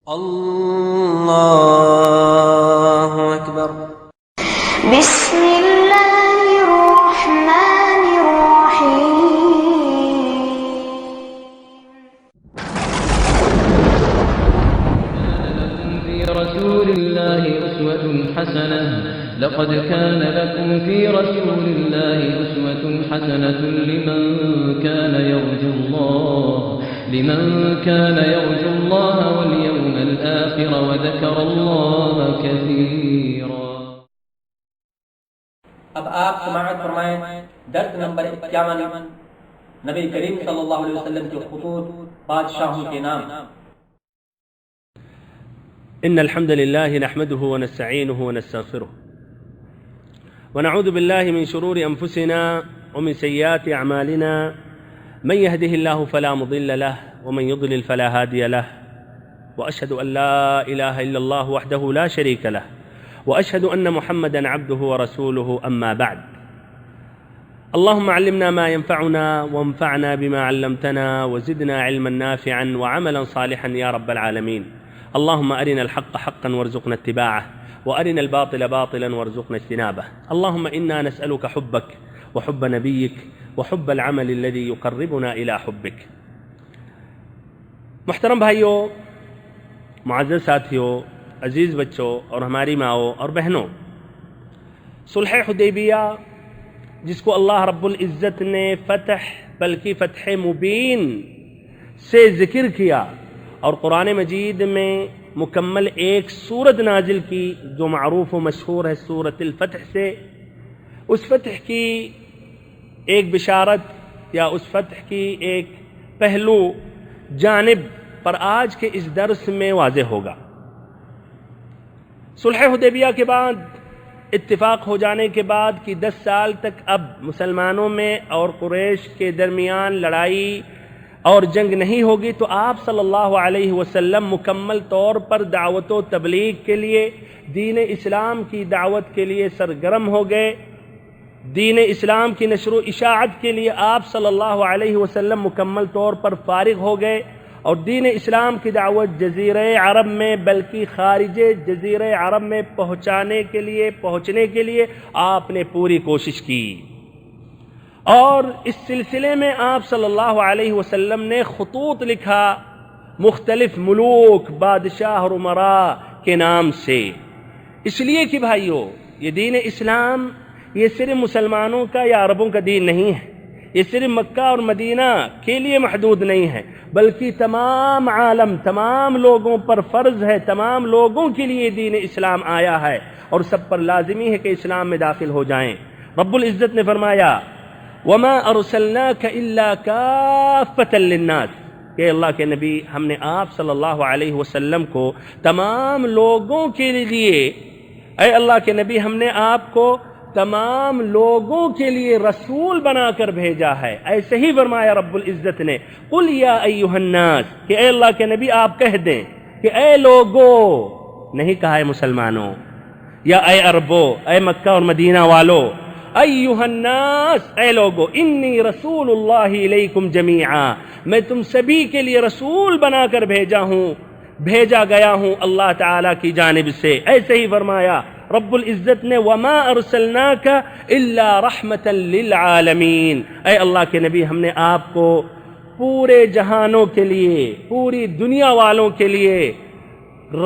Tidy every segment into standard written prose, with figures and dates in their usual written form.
اللہ اکبر۔ بسم اللہ الرحمن الرحیم۔ في رسول الله أسوة حسنة لقد كان لكم في رسول الله أسوة حسنة لمن كان يرجو الله واليوم الآخر وذكر الله كثيرا۔ اب آپ سماعت فرمائیں درس نمبر 51، نبی کریم صلی اللہ علیہ وسلم کے خطوط بادشاہوں کے نام۔ إن الحمد لله نحمده ونستعينه ونستغفره ونعوذ بالله من شرور أنفسنا ومن سيئات أعمالنا، من يهده الله فلا مضل له ومن يضلل فلا هادي له، وأشهد أن لا إله إلا الله وحده لا شريك له، وأشهد أن محمدًا عبده ورسوله، أما بعد. اللهم علمنا ما ينفعنا وانفعنا بما علمتنا وزدنا علما نافعا وعملا صالحا يا رب العالمين. اللهم أرنا الحق حقا وارزقنا اتباعه وأرنا الباطل باطلا وارزقنا اجتنابه. اللهم إنا نسألك حبك وحب نبيك وحب العمل الذي يقربنا إلى حبك۔ محترم بھائیوں، معزز ساتھیوں، عزیز بچوں اور ہماری ماؤں اور بہنوں، صلح حدیبیہ جس کو اللہ رب العزت نے فتح بلکہ فتح مبین سے ذکر کیا اور قرآن مجید میں مکمل ایک سورت نازل کی جو معروف و مشہور ہے سورۃ الفتح سے، اس فتح کی ایک بشارت یا اس فتح کی ایک پہلو جانب پر آج کے اس درس میں واضح ہوگا۔ صلح حدیبیہ کے بعد، اتفاق ہو جانے کے بعد کہ 10 سال تک اب مسلمانوں میں اور قریش کے درمیان لڑائی اور جنگ نہیں ہوگی، تو آپ صلی اللہ علیہ وسلم مکمل طور پر دعوت و تبلیغ کے لیے، دین اسلام کی دعوت کے لیے سرگرم ہو گئے۔ دین اسلام کی نشر و اشاعت کے لیے آپ صلی اللہ علیہ وسلم مکمل طور پر فارغ ہو گئے، اور دین اسلام کی دعوت جزیرہ عرب میں بلکہ خارج جزیرہ عرب میں پہنچنے کے لیے آپ نے پوری کوشش کی۔ اور اس سلسلے میں آپ صلی اللہ علیہ وسلم نے خطوط لکھا مختلف ملوک، بادشاہ اور امراء کے نام سے، اس لیے کہ بھائیو، یہ دین اسلام یہ صرف مسلمانوں کا یا عربوں کا دین نہیں ہے، یہ صرف مکہ اور مدینہ کے لیے محدود نہیں ہے، بلکہ تمام عالم، تمام لوگوں پر فرض ہے، تمام لوگوں کے لیے دین اسلام آیا ہے اور سب پر لازمی ہے کہ اسلام میں داخل ہو جائیں۔ رب العزت نے فرمایا وَمَا أَرْسَلْنَاكَ إِلَّا كَافَّةً لِلنَّاسِ، کہ اللہ کے نبی، ہم نے آپ صلی اللہ علیہ وسلم کو تمام لوگوں کے لیے، اے اللہ کے نبی، ہم نے آپ کو تمام لوگوں کے لیے رسول بنا کر بھیجا ہے۔ ایسے ہی فرمایا رب العزت نے قُلْ يَا أَيُّهَا النَّاسِ، کہ اے اللہ کے نبی آپ کہہ دیں کہ اے لوگو، نہیں کہا ہے مسلمانوں یا اے عربو، اے مکہ اور مدینہ والو، ایھا الناس، اے لوگو، انی رسول اللہ الیکم جمیعا، میں تم سبھی کے لیے رسول بنا کر بھیجا گیا ہوں اللہ تعالیٰ کی جانب سے۔ ایسے ہی فرمایا رب العزت نے وما ارسلناک الا رحمتا للعالمین، اے اللہ کے نبی، ہم نے آپ کو پورے جہانوں کے لیے، پوری دنیا والوں کے لیے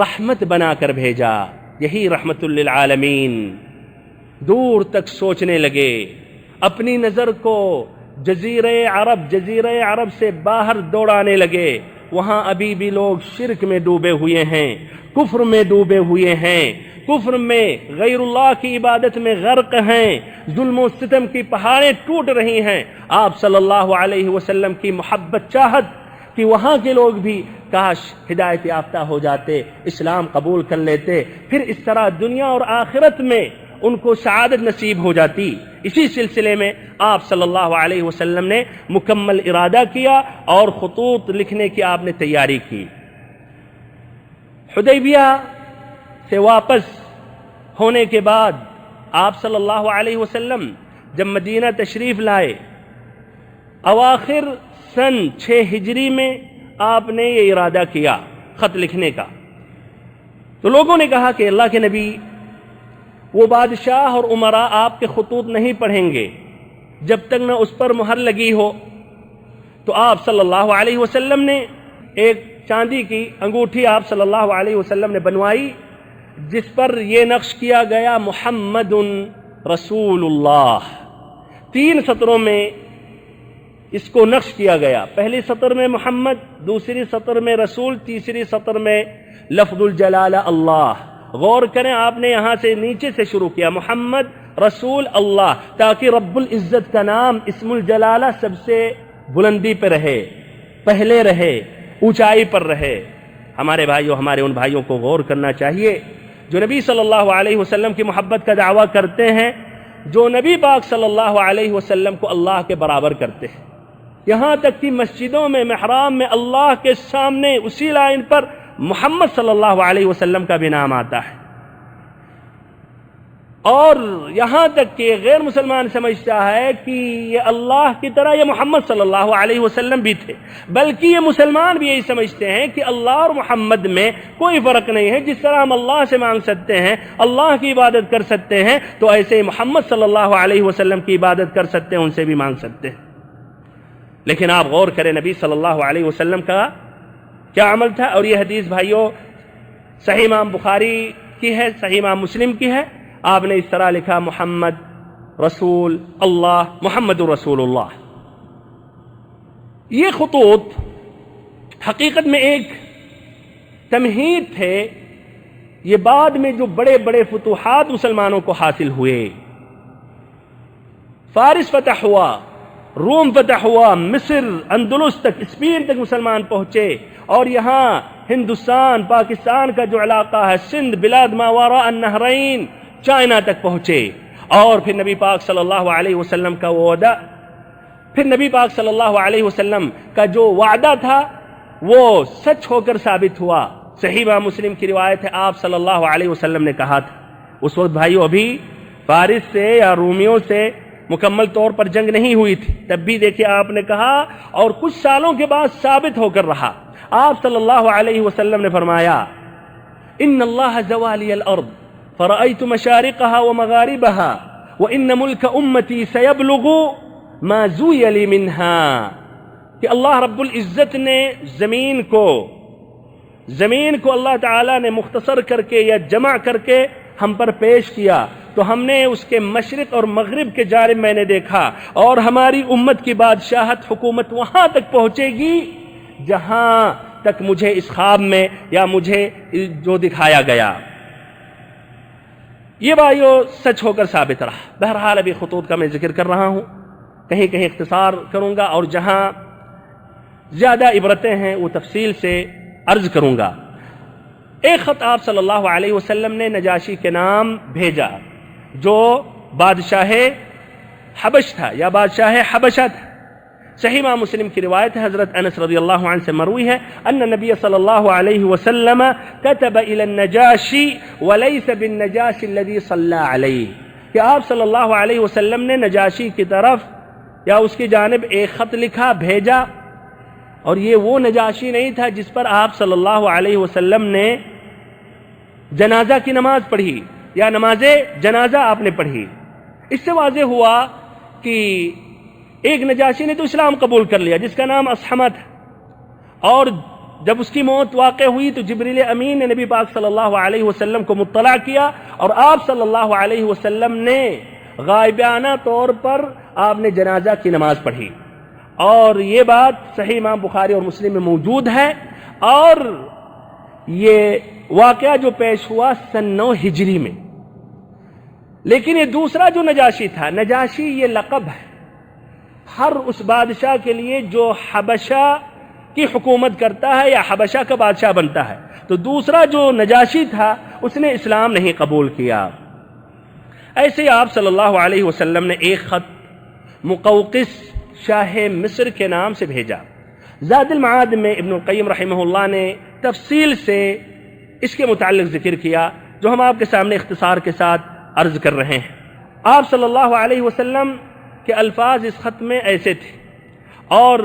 رحمت بنا کر بھیجا۔ یہی رحمت للعالمین۔ دور تک سوچنے لگے، اپنی نظر کو جزیرہ عرب سے باہر دوڑانے لگے۔ وہاں ابھی بھی لوگ شرک میں ڈوبے ہوئے ہیں، کفر میں ڈوبے ہوئے ہیں، کفر میں غیر اللہ کی عبادت میں غرق ہیں، ظلم و ستم کی پہاڑیں ٹوٹ رہی ہیں۔ آپ صلی اللہ علیہ وسلم کی محبت چاہت کہ وہاں کے لوگ بھی کاش ہدایت یافتہ ہو جاتے، اسلام قبول کر لیتے، پھر اس طرح دنیا اور آخرت میں ان کو سعادت نصیب ہو جاتی۔ اسی سلسلے میں آپ صلی اللہ علیہ وسلم نے مکمل ارادہ کیا اور خطوط لکھنے کی آپ نے تیاری کی۔ حدیبیہ سے واپس ہونے کے بعد آپ صلی اللہ علیہ وسلم جب مدینہ تشریف لائے، اواخر سن 6 ہجری میں آپ نے یہ ارادہ کیا خط لکھنے کا تو لوگوں نے کہا کہ اللہ کے نبی، وہ بادشاہ اور امراء آپ کے خطوط نہیں پڑھیں گے جب تک نہ اس پر مہر لگی ہو۔ تو آپ صلی اللہ علیہ وسلم نے ایک چاندی کی انگوٹھی آپ صلی اللہ علیہ وسلم نے بنوائی، جس پر یہ نقش کیا گیا محمد رسول اللہ۔ 3 سطروں میں اس کو نقش کیا گیا، پہلی سطر میں محمد، دوسری سطر میں رسول، تیسری سطر میں لفظ الجلالہ اللہ۔ غور کریں، آپ نے یہاں سے نیچے سے شروع کیا، محمد رسول اللہ، تاکہ رب العزت کا نام اسم الجلالہ سب سے بلندی پہ رہے، پہلے رہے، اونچائی پر رہے۔ ہمارے بھائیوں، ہمارے ان بھائیوں کو غور کرنا چاہیے جو نبی صلی اللہ علیہ وسلم کی محبت کا دعویٰ کرتے ہیں، جو نبی پاک صلی اللہ علیہ وسلم کو اللہ کے برابر کرتے ہیں، یہاں تک کہ مسجدوں میں، محراب میں اللہ کے سامنے اسی لائن پر محمد صلی اللہ علیہ وسلم کا بھی نام آتا ہے، اور یہاں تک کہ غیر مسلمان سمجھتا ہے کہ یہ اللہ کی طرح یہ محمد صلی اللہ علیہ وسلم بھی تھے، بلکہ یہ مسلمان بھی یہی سمجھتے ہیں کہ اللہ اور محمد میں کوئی فرق نہیں ہے۔ جس طرح ہم اللہ سے مانگ سکتے ہیں، اللہ کی عبادت کر سکتے ہیں، تو ایسے ہی محمد صلی اللہ علیہ وسلم کی عبادت کر سکتے ہیں، ان سے بھی مانگ سکتے ہیں۔ لیکن آپ غور کریں نبی صلی اللہ علیہ وسلم کا کیا عمل تھا، اور یہ حدیث بھائیوں صحیح امام بخاری کی ہے، صحیح امام مسلم کی ہے۔ آپ نے اس طرح لکھا، محمد رسول اللہ، محمد رسول اللہ۔ یہ خطوط حقیقت میں ایک تمہید تھے، یہ بعد میں جو بڑے بڑے فتوحات مسلمانوں کو حاصل ہوئے، فارس فتح ہوا، روم فتح ہوا، مصر، اندلس تک، اسپین تک مسلمان پہنچے، اور یہاں ہندوستان، پاکستان کا جو علاقہ ہے، سندھ، بلاد ما وراء النہرین، چائنا تک پہنچے۔ اور پھر نبی پاک صلی اللہ علیہ وسلم کا وہ وعدہ، پھر نبی پاک صلی اللہ علیہ وسلم کا جو وعدہ تھا وہ سچ ہو کر ثابت ہوا۔ صحیح امام مسلم کی روایت ہے، آپ صلی اللہ علیہ وسلم نے کہا تھا، اس وقت بھائیو ابھی فارس سے یا رومیوں سے مکمل طور پر جنگ نہیں ہوئی تھی، تب بھی دیکھیں آپ نے کہا، اور کچھ سالوں کے بعد ثابت ہو کر رہا۔ آپ صلی اللہ علیہ وسلم نے فرمایا، ان اللہ زوالی الارض فرأيت مشارقها ومغاربها وإن ملك أمتي سيبلغ ما زوي لي منها، کہ اللہ رب العزت نے زمین کو اللہ تعالیٰ نے مختصر کر کے یا جمع کر کے ہم پر پیش کیا، تو ہم نے اس کے مشرق اور مغرب کے جانب میں نے دیکھا، اور ہماری امت کی بادشاہت، حکومت وہاں تک پہنچے گی جہاں تک مجھے اس خواب میں یا مجھے جو دکھایا گیا۔ یہ بھائیو سچ ہو کر ثابت رہا۔ بہرحال ابھی خطوط کا میں ذکر کر رہا ہوں، کہیں کہیں اختصار کروں گا، اور جہاں زیادہ عبرتیں ہیں وہ تفصیل سے عرض کروں گا۔ ایک خط آپ صلی اللہ علیہ وسلم نے نجاشی کے نام بھیجا، جو بادشاہ حبش تھا یا بادشاہ حبشہ تھا۔ صحیح امام مسلم کی روایت ہے، حضرت انس رضی اللہ عنہ سے مروی ہے، ان نبی صلی اللہ علیہ وسلم كتب الى النجاشی وليس بالنجاشی الذي صلى علیہ، کہ آپ صلی اللہ علیہ وسلم نے نجاشی کی طرف یا اس کی جانب ایک خط لکھا، بھیجا، اور یہ وہ نجاشی نہیں تھا جس پر آپ صلی اللہ علیہ وسلم نے جنازہ کی نماز پڑھی یا نماز جنازہ آپ نے پڑھی۔ اس سے واضح ہوا کہ ایک نجاشی نے تو اسلام قبول کر لیا جس کا نام اصحمہ تھا، اور جب اس کی موت واقع ہوئی تو جبریل امین نے نبی پاک صلی اللہ علیہ وسلم کو مطلع کیا، اور آپ صلی اللہ علیہ وسلم نے غائبانہ طور پر آپ نے جنازہ کی نماز پڑھی، اور یہ بات صحیح امام بخاری اور مسلم میں موجود ہے۔ اور یہ واقعہ جو پیش ہوا سن 9 ہجری میں۔ لیکن یہ دوسرا جو نجاشی تھا، نجاشی یہ لقب ہے ہر اس بادشاہ کے لیے جو حبشہ کی حکومت کرتا ہے یا حبشہ کا بادشاہ بنتا ہے۔ تو دوسرا جو نجاشی تھا اس نے اسلام نہیں قبول کیا۔ ایسے ہی آپ صلی اللہ علیہ وسلم نے ایک خط مقوقس شاہ مصر کے نام سے بھیجا۔ زاد المعاد میں ابن القیم رحمہ اللہ نے تفصیل سے اس کے متعلق ذکر کیا، جو ہم آپ کے سامنے اختصار کے ساتھ عرض کر رہے ہیں۔ آپ صلی اللہ علیہ وسلم کے الفاظ اس خط میں ایسے تھے، اور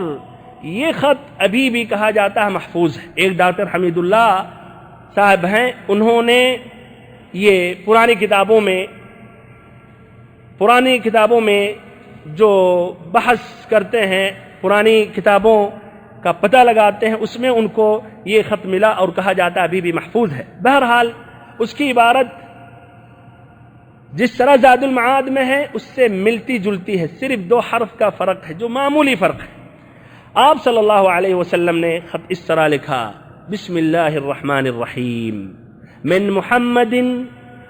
یہ خط ابھی بھی کہا جاتا ہے محفوظ ہے۔ ایک ڈاکٹر حمید اللہ صاحب ہیں، انہوں نے یہ پرانی کتابوں میں جو بحث کرتے ہیں، پرانی کتابوں کا پتہ لگاتے ہیں، اس میں ان کو یہ خط ملا اور کہا جاتا ابھی بھی محفوظ ہے۔ بہرحال اس کی عبارت جس طرح زاد المعاد میں ہے اس سے ملتی جلتی ہے، صرف 2 حرف کا فرق ہے جو معمولی فرق ہے۔ آپ صلی اللہ علیہ وسلم نے خط اس طرح لکھا: بسم اللہ الرحمن الرحیم، من محمد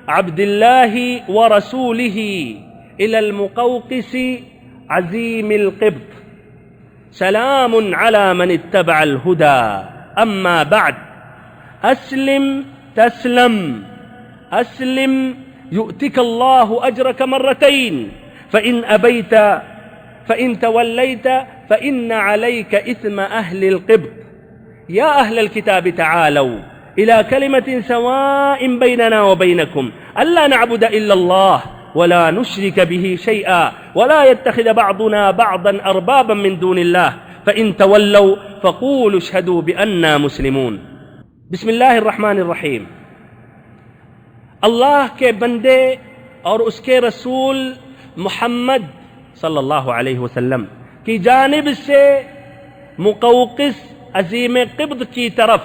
عبد اللہ ورسولہ الى المقوقس عظیم القبط، سلام على من اتبع الهدى، اما بعد، اسلم تسلم، اسلم يؤتك الله أجرك مرتين، فإن أبيت فإن توليت فإن عليك إثم أهل القبط. يا أهل الكتاب تعالوا إلى كلمة سواء بيننا وبينكم ألا نعبد إلا الله ولا نشرك به شيئا ولا يتخذ بعضنا بعضا أربابا من دون الله، فإن تولوا فقولوا اشهدوا بأننا مسلمون. بسم الله الرحمن الرحیم، اللہ کے بندے اور اس کے رسول محمد صلی اللہ علیہ وسلم کی جانب سے مقوقس عظیم قبط کی طرف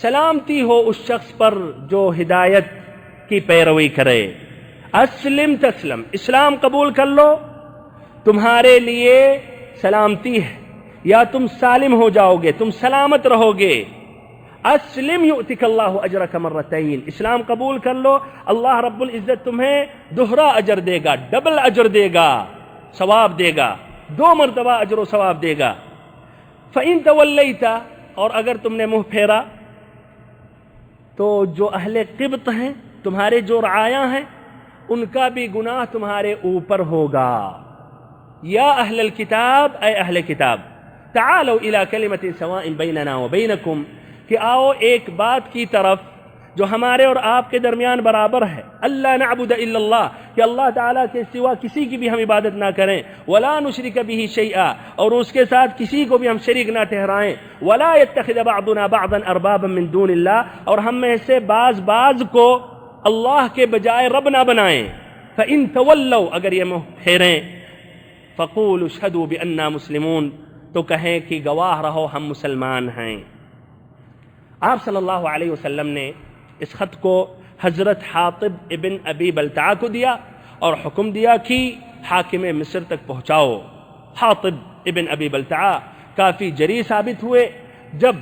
سلامتی ہو اس شخص پر جو ہدایت کی پیروی کرے۔ اسلم تسلم، اسلام قبول کر لو، تمہارے لیے سلامتی ہے، یا تم سالم ہو جاؤ گے، تم سلامت رہو گے۔ اسلم یؤتک اللہ اجرک مرتین، اسلام قبول کر لو، اللہ رب العزت تمہیں دوہرا اجر دے گا، ڈبل اجر دے گا، ثواب دے گا، 2 مرتبہ اجر و ثواب دے گا۔ فإن تولیت، اور اگر تم نے منہ پھیرا تو جو اہل قبط ہیں، تمہارے جو رعایا ہیں، ان کا بھی گناہ تمہارے اوپر ہوگا۔ یا اہل الکتاب، اے اہل کتاب، تعالوا الی کلمۃ سواء بیننا وبینکم، کہ آؤ ایک بات کی طرف جو ہمارے اور آپ کے درمیان برابر ہے، اللہ نعبد الا اللہ، کہ اللہ تعالیٰ کے سوا کسی کی بھی ہم عبادت نہ کریں، ولا نشرک بہ شیئا، اور اس کے ساتھ کسی کو بھی ہم شریک نہ ٹھہرائیں، ولا یتخذ بعضنا بعضا اربابا من دون اللہ، اور ہم میں سے بعض کو اللہ کے بجائے رب نہ بنائیں۔ فإن تولوا، اگر یہ منہ پھیریں، فقولوا اشہدوا بأننا مسلمون، تو کہیں کہ گواہ رہو ہم مسلمان ہیں۔ آپ صلی اللہ علیہ وسلم نے اس خط کو حضرت حاطب ابن ابی بلتعہ کو دیا اور حکم دیا کہ حاکم مصر تک پہنچاؤ۔ حاطب ابن ابی بلتعہ کافی جری ثابت ہوئے، جب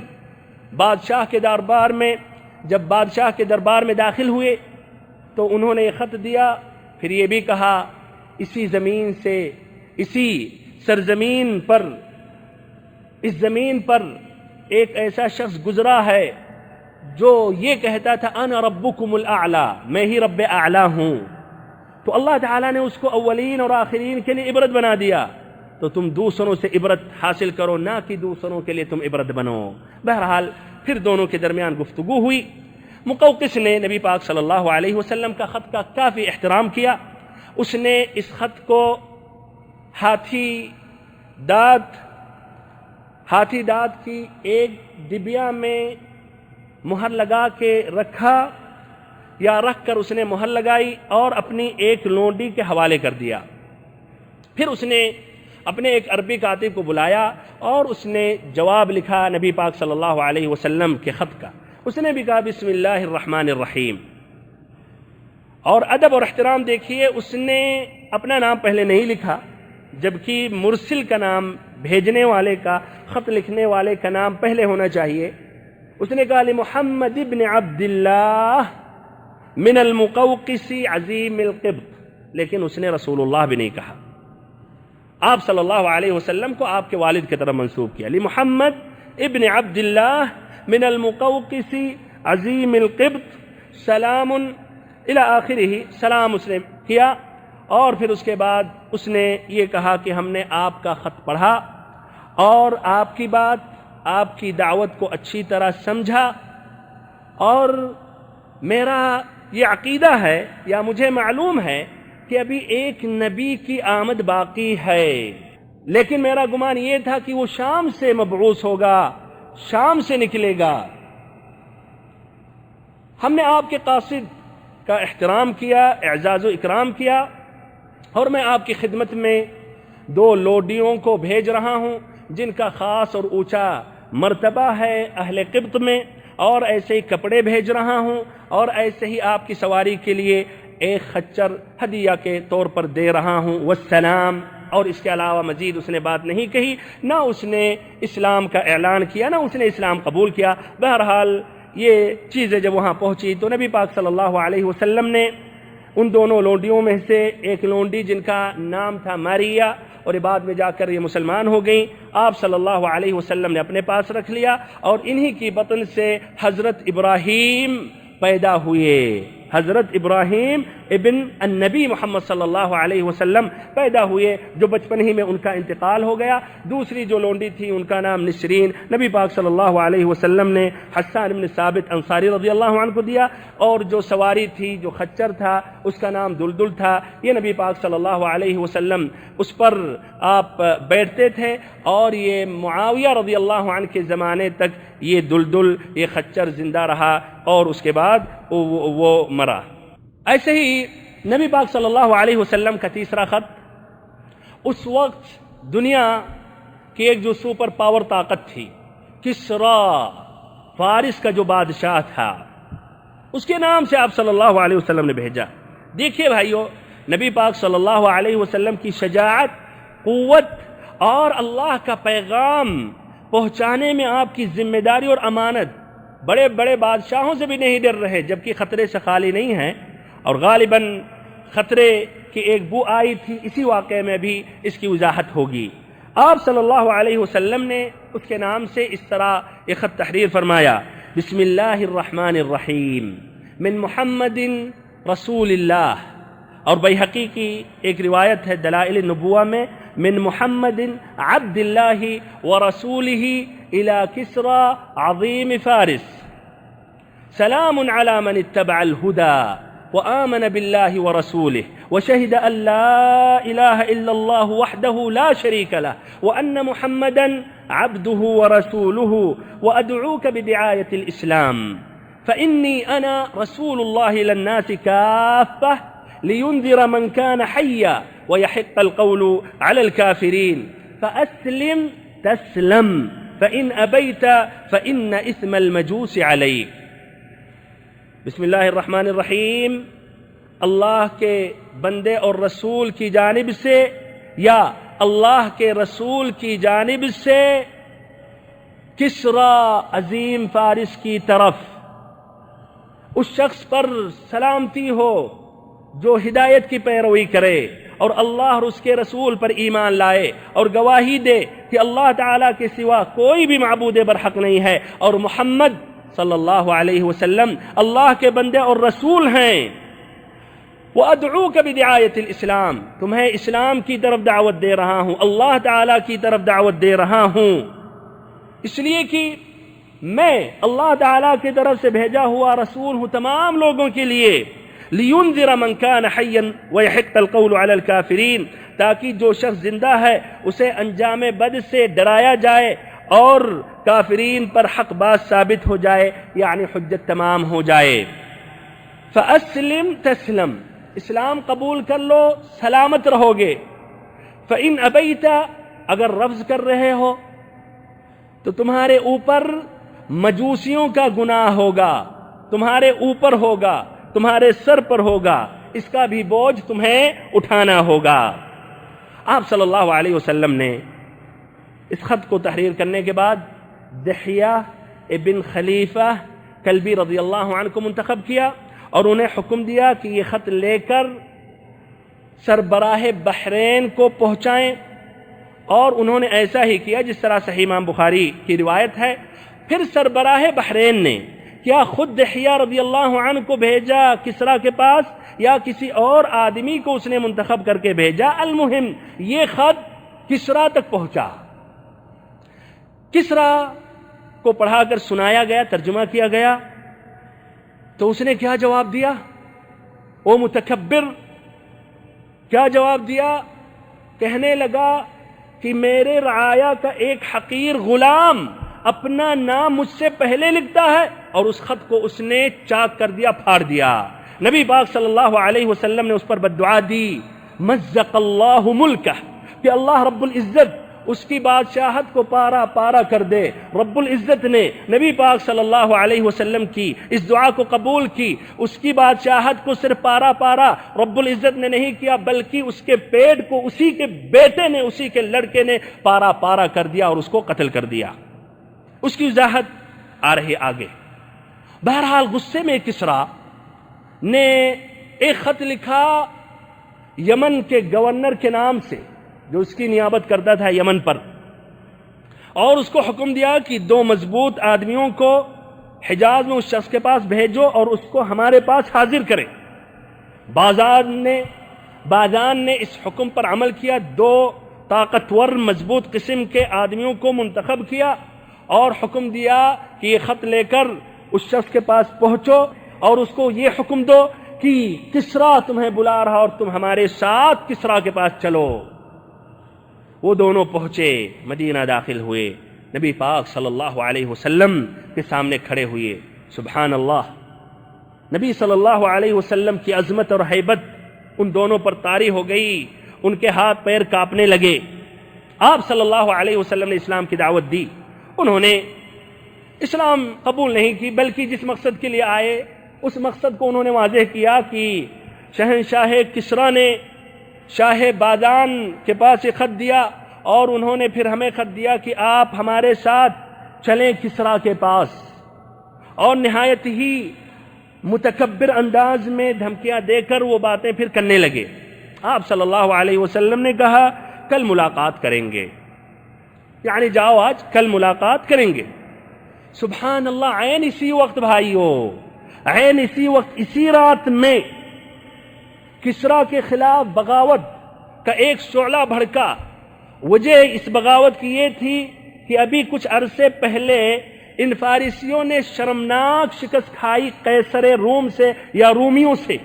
بادشاہ کے دربار میں داخل ہوئے تو انہوں نے یہ خط دیا، پھر یہ بھی کہا اسی زمین سے، اسی سرزمین پر، اس زمین پر ایک ایسا شخص گزرا ہے جو یہ کہتا تھا انا ربکم الاعلی، میں ہی رب اعلی ہوں۔ تو اللہ تعالیٰ نے اس کو اولین اور آخرین کے لیے عبرت بنا دیا، تو تم دوسروں سے عبرت حاصل کرو، نہ کہ دوسروں کے لیے تم عبرت بنو۔ بہرحال پھر دونوں کے درمیان گفتگو ہوئی۔ مقوقس نے نبی پاک صلی اللہ علیہ وسلم کا خط کا کافی احترام کیا، اس نے اس خط کو ہاتھی دانت کی ایک ڈبیا میں مہر لگا کے رکھا، یا رکھ کر اس نے مہر لگائی اور اپنی ایک لونڈی کے حوالے کر دیا۔ پھر اس نے اپنے ایک عربی کاتب کو بلایا اور اس نے جواب لکھا نبی پاک صلی اللہ علیہ وسلم کے خط کا۔ اس نے بھی کہا بسم اللہ الرحمن الرحیم، اور ادب اور احترام دیکھیے، اس نے اپنا نام پہلے نہیں لکھا، جبکہ مرسل کا نام، بھیجنے والے کا، خط لکھنے والے کا نام پہلے ہونا چاہیے۔ اس نے کہا لمحمد ابن عبد اللہ من المقوقس عظیم القبط، لیکن اس نے رسول اللہ بھی نہیں کہا۔ آپ صلی اللہ علیہ وسلم کو آپ کے والد کی طرف منسوب کیا، لمحمد ابن عبد اللہ من المقوقس عظیم القبط سلام الی آخرہ، سلام اس نے کیا، اور پھر اس کے بعد اس نے یہ کہا کہ ہم نے آپ کا خط پڑھا اور آپ کی بات، آپ کی دعوت کو اچھی طرح سمجھا، اور میرا یہ عقیدہ ہے یا مجھے معلوم ہے کہ ابھی ایک نبی کی آمد باقی ہے، لیکن میرا گمان یہ تھا کہ وہ شام سے مبعوث ہوگا، شام سے نکلے گا، ہم نے آپ کے قاصد کا احترام کیا، اعزاز و اکرام کیا، اور میں آپ کی خدمت میں 2 لوڈیوں کو بھیج رہا ہوں جن کا خاص اور اونچا مرتبہ ہے اہل قبط میں، اور ایسے ہی کپڑے بھیج رہا ہوں، اور ایسے ہی آپ کی سواری کے لیے ایک خچر ہدیہ کے طور پر دے رہا ہوں، والسلام۔ اور اس کے علاوہ مزید اس نے بات نہیں کہی، نہ اس نے اسلام کا اعلان کیا، نہ اس نے اسلام قبول کیا۔ بہرحال یہ چیزیں جب وہاں پہنچی تو نبی پاک صلی اللہ علیہ وسلم نے ان دونوں لونڈیوں میں سے ایک لونڈی جن کا نام تھا ماریا، اور بعد میں جا کر یہ مسلمان ہو گئیں، آپ صلی اللہ علیہ وسلم نے اپنے پاس رکھ لیا، اور انہی کی بطن سے حضرت ابراہیم پیدا ہوئے۔ حضرت ابراہیم ابن النبی محمد صلی اللہ علیہ وسلم پیدا ہوئے، جو بچپن ہی میں ان کا انتقال ہو گیا۔ دوسری جو لونڈی تھی ان کا نام نسرین، نبی پاک صلی اللہ علیہ وسلم نے حسان بن ثابت انصاری رضی اللہ عنہ کو دیا، اور جو سواری تھی، جو خچر تھا، اس کا نام دلدل تھا۔ یہ نبی پاک صلی اللہ علیہ وسلم اس پر آپ بیٹھتے تھے، اور یہ معاویہ رضی اللہ عنہ کے زمانے تک یہ دلدل، یہ خچر زندہ رہا، اور اس کے بعد وہ مرا۔ ایسے ہی نبی پاک صلی اللہ علیہ وسلم کا تیسرا خط، اس وقت دنیا کی ایک جو سپر پاور طاقت تھی، کسرا فارس کا جو بادشاہ تھا، اس کے نام سے آپ صلی اللہ علیہ وسلم نے بھیجا۔ دیکھیے بھائیو، نبی پاک صلی اللہ علیہ وسلم کی شجاعت، قوت اور اللہ کا پیغام پہنچانے میں آپ کی ذمہ داری اور امانت، بڑے بڑے بادشاہوں سے بھی نہیں ڈر رہے، جبکہ خطرے سے خالی نہیں ہیں، اور غالباً خطرے کی ایک بو آئی تھی۔ اسی واقعے میں بھی اس کی وضاحت ہوگی۔ آپ صلی اللہ علیہ وسلم نے اس کے نام سے اس طرح ایک خط تحریر فرمایا: بسم اللہ الرحمن الرحیم من محمد رسول اللہ، اور بیہقی کی ایک روایت ہے دلائل النبوہ میں، من محمد عبد اللہ ورسولہ الى کسرا عظیم فارس، سلام علی من اتبع الہدى وآمن بالله ورسوله وشهد أن لا إله إلا الله وحده لا شريك له وأن محمدا عبده ورسوله وأدعوك بدعاية الإسلام فإني أنا رسول الله إلى الناس كافة لينذر من كان حيا ويحق القول على الكافرين فأسلم تسلم فإن أبيت فإن إثم المجوس عليك۔ بسم اللہ الرحمن الرحیم، اللہ کے بندے اور رسول کی جانب سے، یا اللہ کے رسول کی جانب سے کسرا عظیم فارس کی طرف، اس شخص پر سلامتی ہو جو ہدایت کی پیروی کرے اور اللہ اور اس کے رسول پر ایمان لائے اور گواہی دے کہ اللہ تعالیٰ کے سوا کوئی بھی معبود برحق نہیں ہے، اور محمد صلی اللہ علیہ وسلم اللہ کے بندے اور رسول ہیں۔ وَأَدْعُوكَ بِدِعَايَةِ الْإِسْلَامِ، تمہیں اسلام کی طرف دعوت دے رہا ہوں، اللہ تعالیٰ کی طرف دعوت دے رہا ہوں، اس لیے کہ میں اللہ تعالیٰ کی طرف سے بھیجا ہوا رسول ہوں تمام لوگوں کے لیے، لِيُنذِرَ مَنْ كَانَ حَيًّا وَيَحِقَّ الْقَوْلُ عَلَى الْكَافِرِينَ، تاکہ جو شخص زندہ ہے اسے انجام بد سے ڈرایا جائے اور کافرین پر حق بات ثابت ہو جائے، یعنی حجت تمام ہو جائے۔ فَأَسْلِمْ تَسْلَمْ، اسلام قبول کر لو سلامت رہو گے۔ فَإِنْ أَبَيْتَ، اگر رفض کر رہے ہو تو تمہارے اوپر مجوسیوں کا گناہ ہوگا، تمہارے اوپر ہوگا، تمہارے سر پر ہوگا، اس کا بھی بوجھ تمہیں اٹھانا ہوگا۔ آپ صلی اللہ علیہ وسلم نے اس خط کو تحریر کرنے کے بعد دحیہ ابن خلیفہ کلبی رضی اللہ عنہ کو منتخب کیا، اور انہیں حکم دیا کہ یہ خط لے کر سربراہ بحرین کو پہنچائیں، اور انہوں نے ایسا ہی کیا جس طرح صحیح امام بخاری کی روایت ہے۔ پھر سربراہ بحرین نے کیا خود دحیہ رضی اللہ عنہ کو بھیجا کسرا کے پاس، یا کسی اور آدمی کو اس نے منتخب کر کے بھیجا؟ المہم یہ خط کسرا تک پہنچا، کسرا کو پڑھا کر سنایا گیا، ترجمہ کیا گیا، تو اس نے کیا جواب دیا؟ وہ متکبر کیا جواب دیا؟ کہنے لگا کہ میرے رعایا کا ایک حقیر غلام اپنا نام مجھ سے پہلے لکھتا ہے، اور اس خط کو اس نے چاک کر دیا، پھاڑ دیا۔ نبی پاک صلی اللہ علیہ وسلم نے اس پر بددعا دی، مزق اللہ ملکہ، کہ اللہ رب العزت اس کی بادشاہت کو پارا پارا کر دے۔ رب العزت نے نبی پاک صلی اللہ علیہ وسلم کی اس دعا کو قبول کی۔ اس کی بادشاہت کو صرف پارا پارا رب العزت نے نہیں کیا، بلکہ اس کے پیٹ کو اسی کے بیٹے نے، اسی کے لڑکے نے پارا پارا کر دیا اور اس کو قتل کر دیا۔ اس کی وضاحت آ رہی آگے۔ بہرحال غصے میں کسریٰ نے ایک خط لکھا یمن کے گورنر کے نام سے، جو اس کی نیابت کرتا تھا یمن پر، اور اس کو حکم دیا کہ 2 مضبوط آدمیوں کو حجاز میں اس شخص کے پاس بھیجو اور اس کو ہمارے پاس حاضر کریں۔ باجان نے اس حکم پر عمل کیا، 2 طاقتور مضبوط قسم کے آدمیوں کو منتخب کیا اور حکم دیا کہ یہ خط لے کر اس شخص کے پاس پہنچو اور اس کو یہ حکم دو کہ کسریٰ تمہیں بلا رہا اور تم ہمارے ساتھ کسریٰ کے پاس چلو۔ وہ دونوں پہنچے، مدینہ داخل ہوئے، نبی پاک صلی اللہ علیہ وسلم کے سامنے کھڑے ہوئے۔ سبحان اللہ، نبی صلی اللہ علیہ وسلم کی عظمت اور ہیبت ان دونوں پر طاری ہو گئی، ان کے ہاتھ پیر کانپنے لگے۔ آپ صلی اللہ علیہ وسلم نے اسلام کی دعوت دی، انہوں نے اسلام قبول نہیں کی، بلکہ جس مقصد کے لیے آئے اس مقصد کو انہوں نے واضح کیا کہ شہنشاہ کسریٰ نے شاہ باجان کے پاس ایک خط دیا اور انہوں نے پھر ہمیں خط دیا کہ آپ ہمارے ساتھ چلیں کسریٰ کے پاس، اور نہایت ہی متکبر انداز میں دھمکیاں دے کر وہ باتیں پھر کرنے لگے۔ آپ صلی اللہ علیہ وسلم نے کہا کل ملاقات کریں گے، یعنی جاؤ آج کل ملاقات کریں گے۔ سبحان اللہ، عین اسی وقت بھائیو، عین اسی وقت، اسی رات میں کسریٰ کے خلاف بغاوت کا ایک شعلہ بھڑکا۔ وجہ اس بغاوت کی یہ تھی کہ ابھی کچھ عرصے پہلے ان فارسیوں نے شرمناک شکست کھائی قیصر روم سے یا رومیوں سے،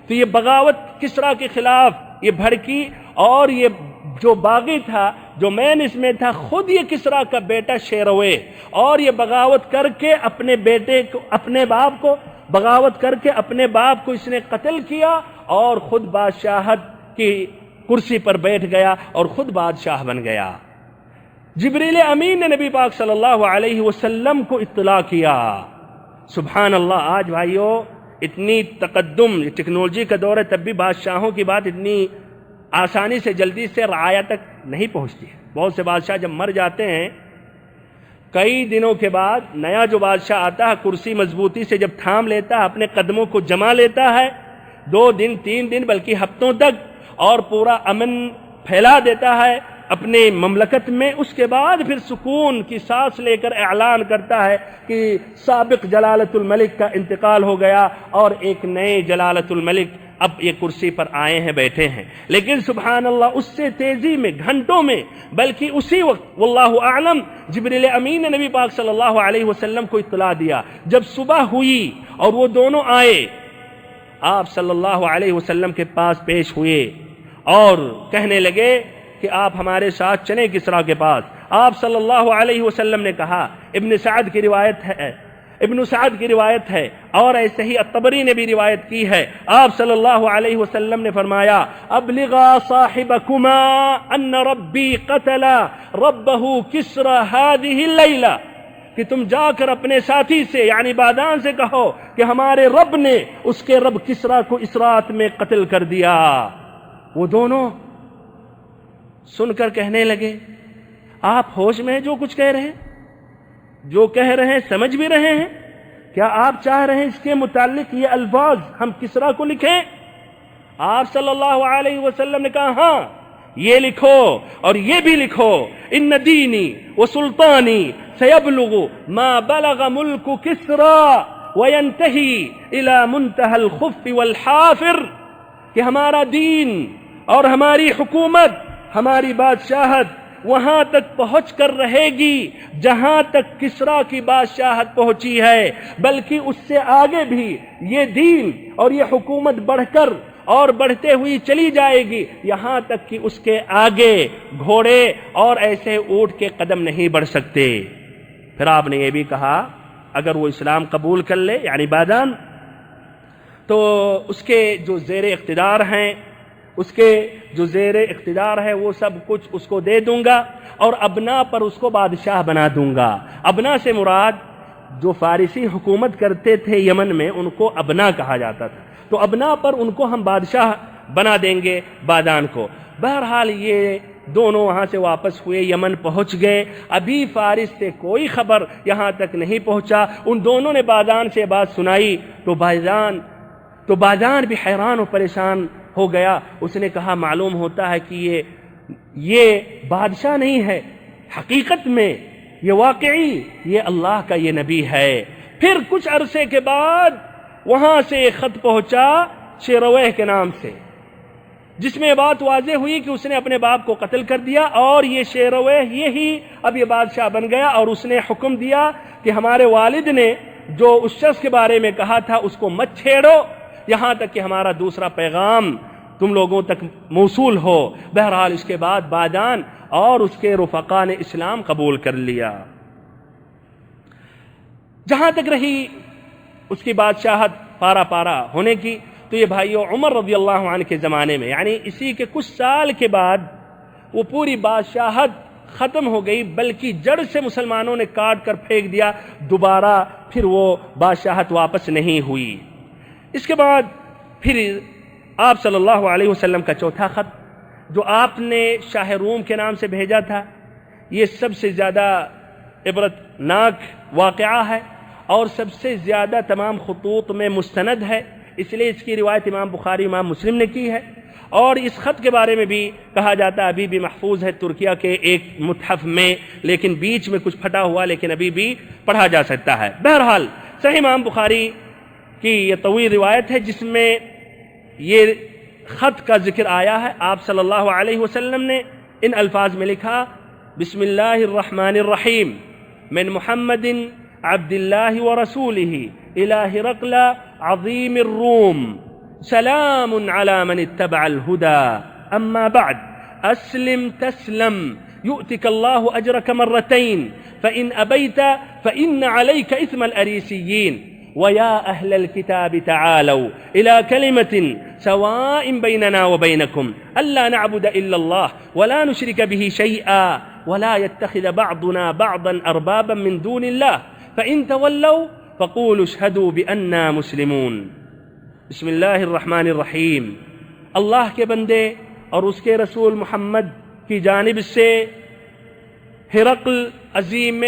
تو یہ بغاوت کسریٰ کے خلاف یہ بھڑکی، اور یہ جو باغی تھا، جو مین اس میں تھا، خود یہ کسریٰ کا بیٹا شیروے، اور یہ بغاوت کر کے اپنے بیٹے کو، اپنے باپ کو بغاوت کر کے اپنے باپ کو اس نے قتل کیا اور خود بادشاہت کی کرسی پر بیٹھ گیا اور خود بادشاہ بن گیا۔ جبریل امین نے نبی پاک صلی اللہ علیہ وسلم کو اطلاع کیا۔ سبحان اللہ، آج بھائیو اتنی تقدم، ٹیکنالوجی کا دور ہے، تب بھی بادشاہوں کی بات اتنی آسانی سے جلدی سے رعایا تک نہیں پہنچتی ہے۔ بہت سے بادشاہ جب مر جاتے ہیں، کئی دنوں کے بعد نیا جو بادشاہ آتا ہے کرسی مضبوطی سے جب تھام لیتا ہے، اپنے قدموں کو جما لیتا ہے، 2 دن 3 دن بلکہ ہفتوں تک، اور پورا امن پھیلا دیتا ہے اپنے مملکت میں، اس کے بعد پھر سکون کی سانس لے کر اعلان کرتا ہے کہ سابق جلالت الملک کا انتقال ہو گیا اور ایک نئے جلالت الملک اب یہ کرسی پر آئے ہیں، بیٹھے ہیں۔ لیکن سبحان اللہ، اس سے تیزی میں، گھنٹوں میں، بلکہ اسی وقت واللہ اعلم، جبریل امین نے نبی پاک صلی اللہ علیہ وسلم کو اطلاع دیا۔ جب صبح ہوئی اور وہ دونوں آئے، آپ صلی اللہ علیہ وسلم کے پاس پیش ہوئے اور کہنے لگے کہ آپ ہمارے ساتھ چلیں کسریٰ کے پاس۔ آپ صلی اللہ علیہ وسلم نے کہا، ابن سعد کی روایت ہے اور ایسے ہی الطبری نے بھی روایت کی ہے، آپ صلی اللہ علیہ وسلم نے فرمایا، ابلغا صاحبکما ان ربی قتل ربہ کسریٰ هذه اللیلہ، کہ تم جا کر اپنے ساتھی سے یعنی بادان سے کہو کہ ہمارے رب نے اس کے رب کسریٰ کو اس رات میں قتل کر دیا۔ وہ دونوں سن کر کہنے لگے، آپ ہوش میں جو کچھ کہہ رہے ہیں، جو کہہ رہے ہیں سمجھ بھی رہے ہیں؟ کیا آپ چاہ رہے ہیں اس کے متعلق یہ الفاظ ہم کسریٰ کو لکھیں؟ آپ صلی اللہ علیہ وسلم نے کہا ہاں، یہ لکھو اور یہ بھی لکھو، ان دینی و سلطانی سیبلغ ما بلغ ملک کسریٰ وینتہی الی منتہی الخف والحافر، کہ ہمارا دین اور ہماری حکومت، ہماری بادشاہت وہاں تک پہنچ کر رہے گی جہاں تک کسریٰ کی بادشاہت پہنچی ہے، بلکہ اس سے آگے بھی یہ دین اور یہ حکومت بڑھ کر اور بڑھتے ہوئی چلی جائے گی، یہاں تک کہ اس کے آگے گھوڑے اور ایسے اونٹ کے قدم نہیں بڑھ سکتے۔ پھر آپ نے یہ بھی کہا اگر وہ اسلام قبول کر لے یعنی بادان تو اس کے جو زیر اقتدار ہیں اس کے جو زیر اقتدار ہے وہ سب کچھ اس کو دے دوں گا اور ابنا پر اس کو بادشاہ بنا دوں گا۔ ابنا سے مراد جو فارسی حکومت کرتے تھے یمن میں ان کو ابنا کہا جاتا تھا، تو ابنا پر ان کو ہم بادشاہ بنا دیں گے بادان کو۔ بہرحال یہ دونوں وہاں سے واپس ہوئے، یمن پہنچ گئے، ابھی فارس سے کوئی خبر یہاں تک نہیں پہنچا۔ ان دونوں نے بادان سے بات سنائی تو بادان بھی حیران و پریشان ہو گیا۔ اس نے کہا معلوم ہوتا ہے کہ یہ بادشاہ نہیں ہے، حقیقت میں یہ واقعی یہ اللہ کا یہ نبی ہے۔ پھر کچھ عرصے کے بعد وہاں سے ایک خط پہنچا شیرویہ کے نام سے، جس میں بات واضح ہوئی کہ اس نے اپنے باپ کو قتل کر دیا اور یہ شیرویہ یہی اب یہ بادشاہ بن گیا، اور اس نے حکم دیا کہ ہمارے والد نے جو اس شخص کے بارے میں کہا تھا اس کو مت چھیڑو یہاں تک کہ ہمارا دوسرا پیغام تم لوگوں تک موصول ہو۔ بہرحال اس کے بعد بادان اور اس کے رفقا نے اسلام قبول کر لیا۔ جہاں تک رہی اس کی بادشاہت پارا پارا ہونے کی، تو یہ بھائیو عمر رضی اللہ عنہ کے زمانے میں یعنی اسی کے کچھ سال کے بعد وہ پوری بادشاہت ختم ہو گئی، بلکہ جڑ سے مسلمانوں نے کاٹ کر پھینک دیا، دوبارہ پھر وہ بادشاہت واپس نہیں ہوئی۔ اس کے بعد پھر آپ صلی اللہ علیہ وسلم کا چوتھا خط جو آپ نے شاہ روم کے نام سے بھیجا تھا، یہ سب سے زیادہ عبرتناک واقعہ ہے اور سب سے زیادہ تمام خطوط میں مستند ہے، اس لیے اس کی روایت امام بخاری امام مسلم نے کی ہے، اور اس خط کے بارے میں بھی کہا جاتا ہے ابھی بھی محفوظ ہے ترکیہ کے ایک متحف میں، لیکن بیچ میں کچھ پھٹا ہوا لیکن ابھی بھی پڑھا جا سکتا ہے۔ بہرحال صحیح امام بخاری کی یہ طویل روایت ہے جس میں یہ خط کا ذکر آیا ہے۔ آپ صلی اللہ علیہ وسلم نے ان الفاظ میں لکھا بسم اللہ الرحمن الرحیم من محمد عبد اللہ ورسولہ الى ہرقل عظیم الروم سلام علی من اتبع الہدى اما بعد اسلم تسلم يؤتك الله أجرك مرتين فإن أبيت فإن عليك إثم الأريسيين ويا أهل الكتاب تعالوا إلى كلمة سواء بيننا وبينكم ألا نعبد إلا الله ولا نشرك به شيئا ولا يتخذ بعضنا بعضا أربابا من دون الله فإن تولوا فقولوا اشهدوا بأننا مسلمون۔ بسم اللہ الرحمن الرحیم، اللہ کے بندے اور اس کے رسول محمد کی جانب سے ہرقل عظیم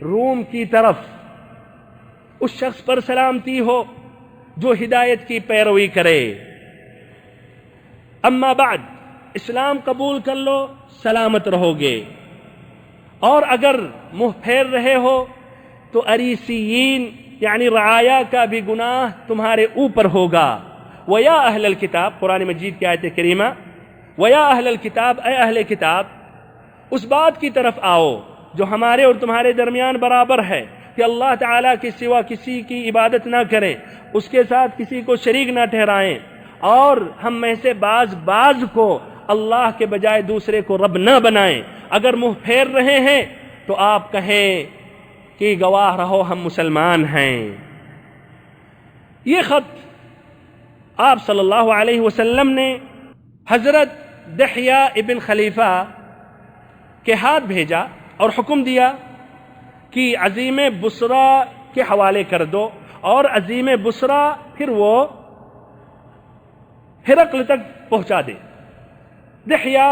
روم کی طرف اس شخص پر سلامتی ہو جو ہدایت کی پیروی کرے۔ اما بعد، اسلام قبول کر لو سلامت رہو گے، اور اگر منہ پھیر رہے ہو تو اریسیین یعنی رعایا کا بھی گناہ تمہارے اوپر ہوگا۔ وَيَا أَهْلَ الْكِتَابِ، قرآن مجید کی آیت کریمہ، وَيَا أَهْلَ الْكِتَابِ، اے اہل کتاب، اس بات کی طرف آؤ جو ہمارے اور تمہارے درمیان برابر ہے کہ اللہ تعالیٰ کے سوا کسی کی عبادت نہ کریں، اس کے ساتھ کسی کو شریک نہ ٹھہرائیں، اور ہم میں سے بعض کو اللہ کے بجائے دوسرے کو رب نہ بنائیں۔ اگر منہ پھیر رہے ہیں تو آپ کہیں کہ گواہ رہو ہم مسلمان ہیں۔ یہ خط آپ صلی اللہ علیہ وسلم نے حضرت دحیہ ابن خلیفہ کے ہاتھ بھیجا اور حکم دیا کہ عظیم بصرہ کے حوالے کر دو، اور عظیم بصرہ پھر وہ ہرقل تک پہنچا دے۔ دحیہ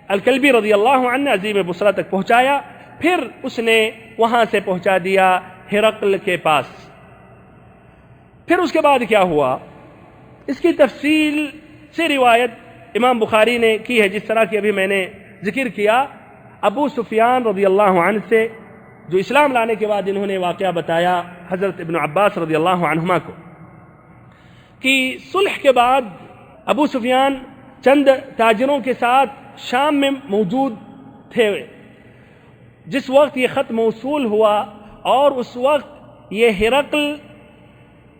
الکلبی رضی اللہ عنہ نے عظیم بصرہ تک پہنچایا، پھر اس نے وہاں سے پہنچا دیا ہرقل کے پاس۔ پھر اس کے بعد کیا ہوا، اس کی تفصیل سے روایت امام بخاری نے کی ہے، جس طرح کی ابھی میں نے ذکر کیا۔ ابو سفیان رضی اللہ عنہ سے جو اسلام لانے کے بعد انہوں نے واقعہ بتایا حضرت ابن عباس رضی اللہ عنہما کو کہ صلح کے بعد ابو سفیان چند تاجروں کے ساتھ شام میں موجود تھے جس وقت یہ خط موصول ہوا، اور اس وقت یہ ہرقل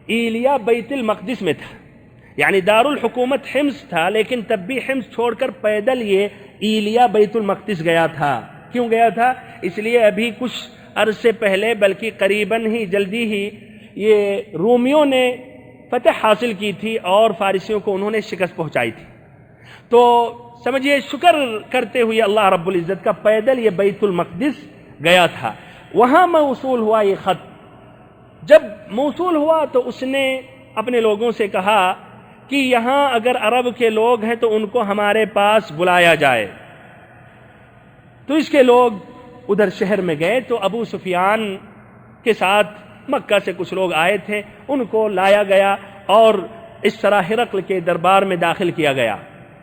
ایلیا بیت المقدس میں تھا، یعنی دارالحکومت حمص تھا، لیکن تب بھی حمص چھوڑ کر پیدل یہ ایلیا بیت المقدس گیا تھا۔ کیوں گیا تھا؟ اس لیے ابھی کچھ عرض سے پہلے بلکہ قریباً ہی جلدی ہی یہ رومیوں نے فتح حاصل کی تھی اور فارسیوں کو انہوں نے شکست پہنچائی تھی. تو سمجھیے شکر کرتے ہوئے اللہ رب العزت کا پیدل یہ بیت المقدس گیا تھا. وہاں موصول ہوا یہ خط. جب موصول ہوا تو اس نے اپنے لوگوں سے کہا کہ یہاں اگر عرب کے لوگ ہیں تو ان کو ہمارے پاس بلایا جائے. تو اس کے لوگ ادھر شہر میں گئے تو ابو سفیان کے ساتھ مکہ سے کچھ لوگ آئے تھے، ان کو لایا گیا اور اس طرح ہرقل کے دربار میں داخل کیا گیا.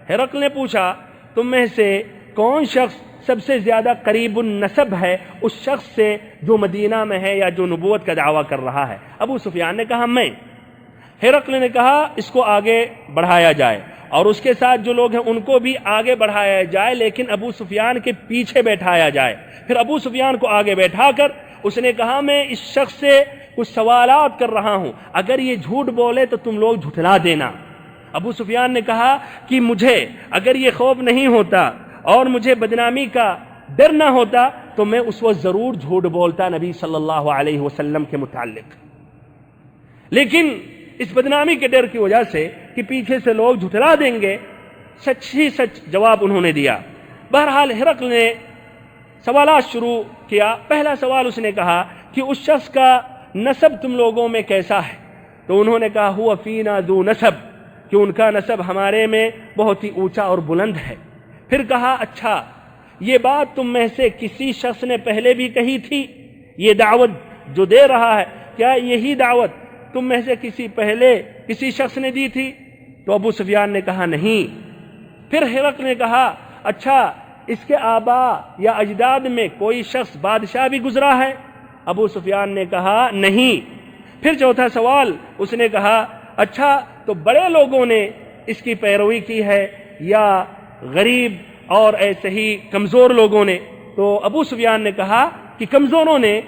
ہرقل نے پوچھا تم میں سے کون شخص سب سے زیادہ قریب النسب ہے اس شخص سے جو مدینہ میں ہے یا جو نبوت کا دعویٰ کر رہا ہے؟ ابو سفیان نے کہا میں. ہرقل نے کہا اس کو آگے بڑھایا جائے اور اس کے ساتھ جو لوگ ہیں ان کو بھی آگے بڑھایا جائے، لیکن ابو سفیان کے پیچھے بیٹھایا جائے. پھر ابو سفیان کو آگے بیٹھا کر اس نے کہا میں اس شخص سے کچھ سوالات کر رہا ہوں، اگر یہ جھوٹ بولے تو تم لوگ جھٹلا دینا. ابو سفیان نے کہا کہ مجھے اگر یہ خوف نہیں ہوتا اور مجھے بدنامی کا ڈر نہ ہوتا تو میں اس وقت ضرور جھوٹ بولتا نبی صلی اللہ علیہ وسلم کے متعلق، لیکن اس بدنامی کے ڈر کی وجہ سے کہ پیچھے سے لوگ جھٹلا دیں گے، سچ ہی سچ جواب انہوں نے دیا. بہرحال ہرقل نے سوالات شروع کیا. پہلا سوال اس نے کہا کہ اس شخص کا نسب تم لوگوں میں کیسا ہے؟ تو انہوں نے کہا ہوا فینا ذو نسب، کہ ان کا نسب ہمارے میں بہت ہی اونچا اور بلند ہے. پھر کہا اچھا یہ بات تم میں سے کسی شخص نے پہلے بھی کہی تھی؟ یہ دعوت جو دے رہا ہے کیا یہی دعوت تم میں سے کسی شخص نے دی تھی؟ تو ابو سفیان نے کہا نہیں. پھر ہرقل نے کہا اچھا اس کے آبا یا اجداد میں کوئی شخص بادشاہ بھی گزرا ہے؟ ابو سفیان نے کہا نہیں. پھر چوتھا سوال اس نے کہا اچھا تو بڑے لوگوں نے اس کی پیروی کی ہے یا غریب اور ایسے ہی کمزور لوگوں نے؟ تو ابو سفیان نے کہا کہ کمزوروں نے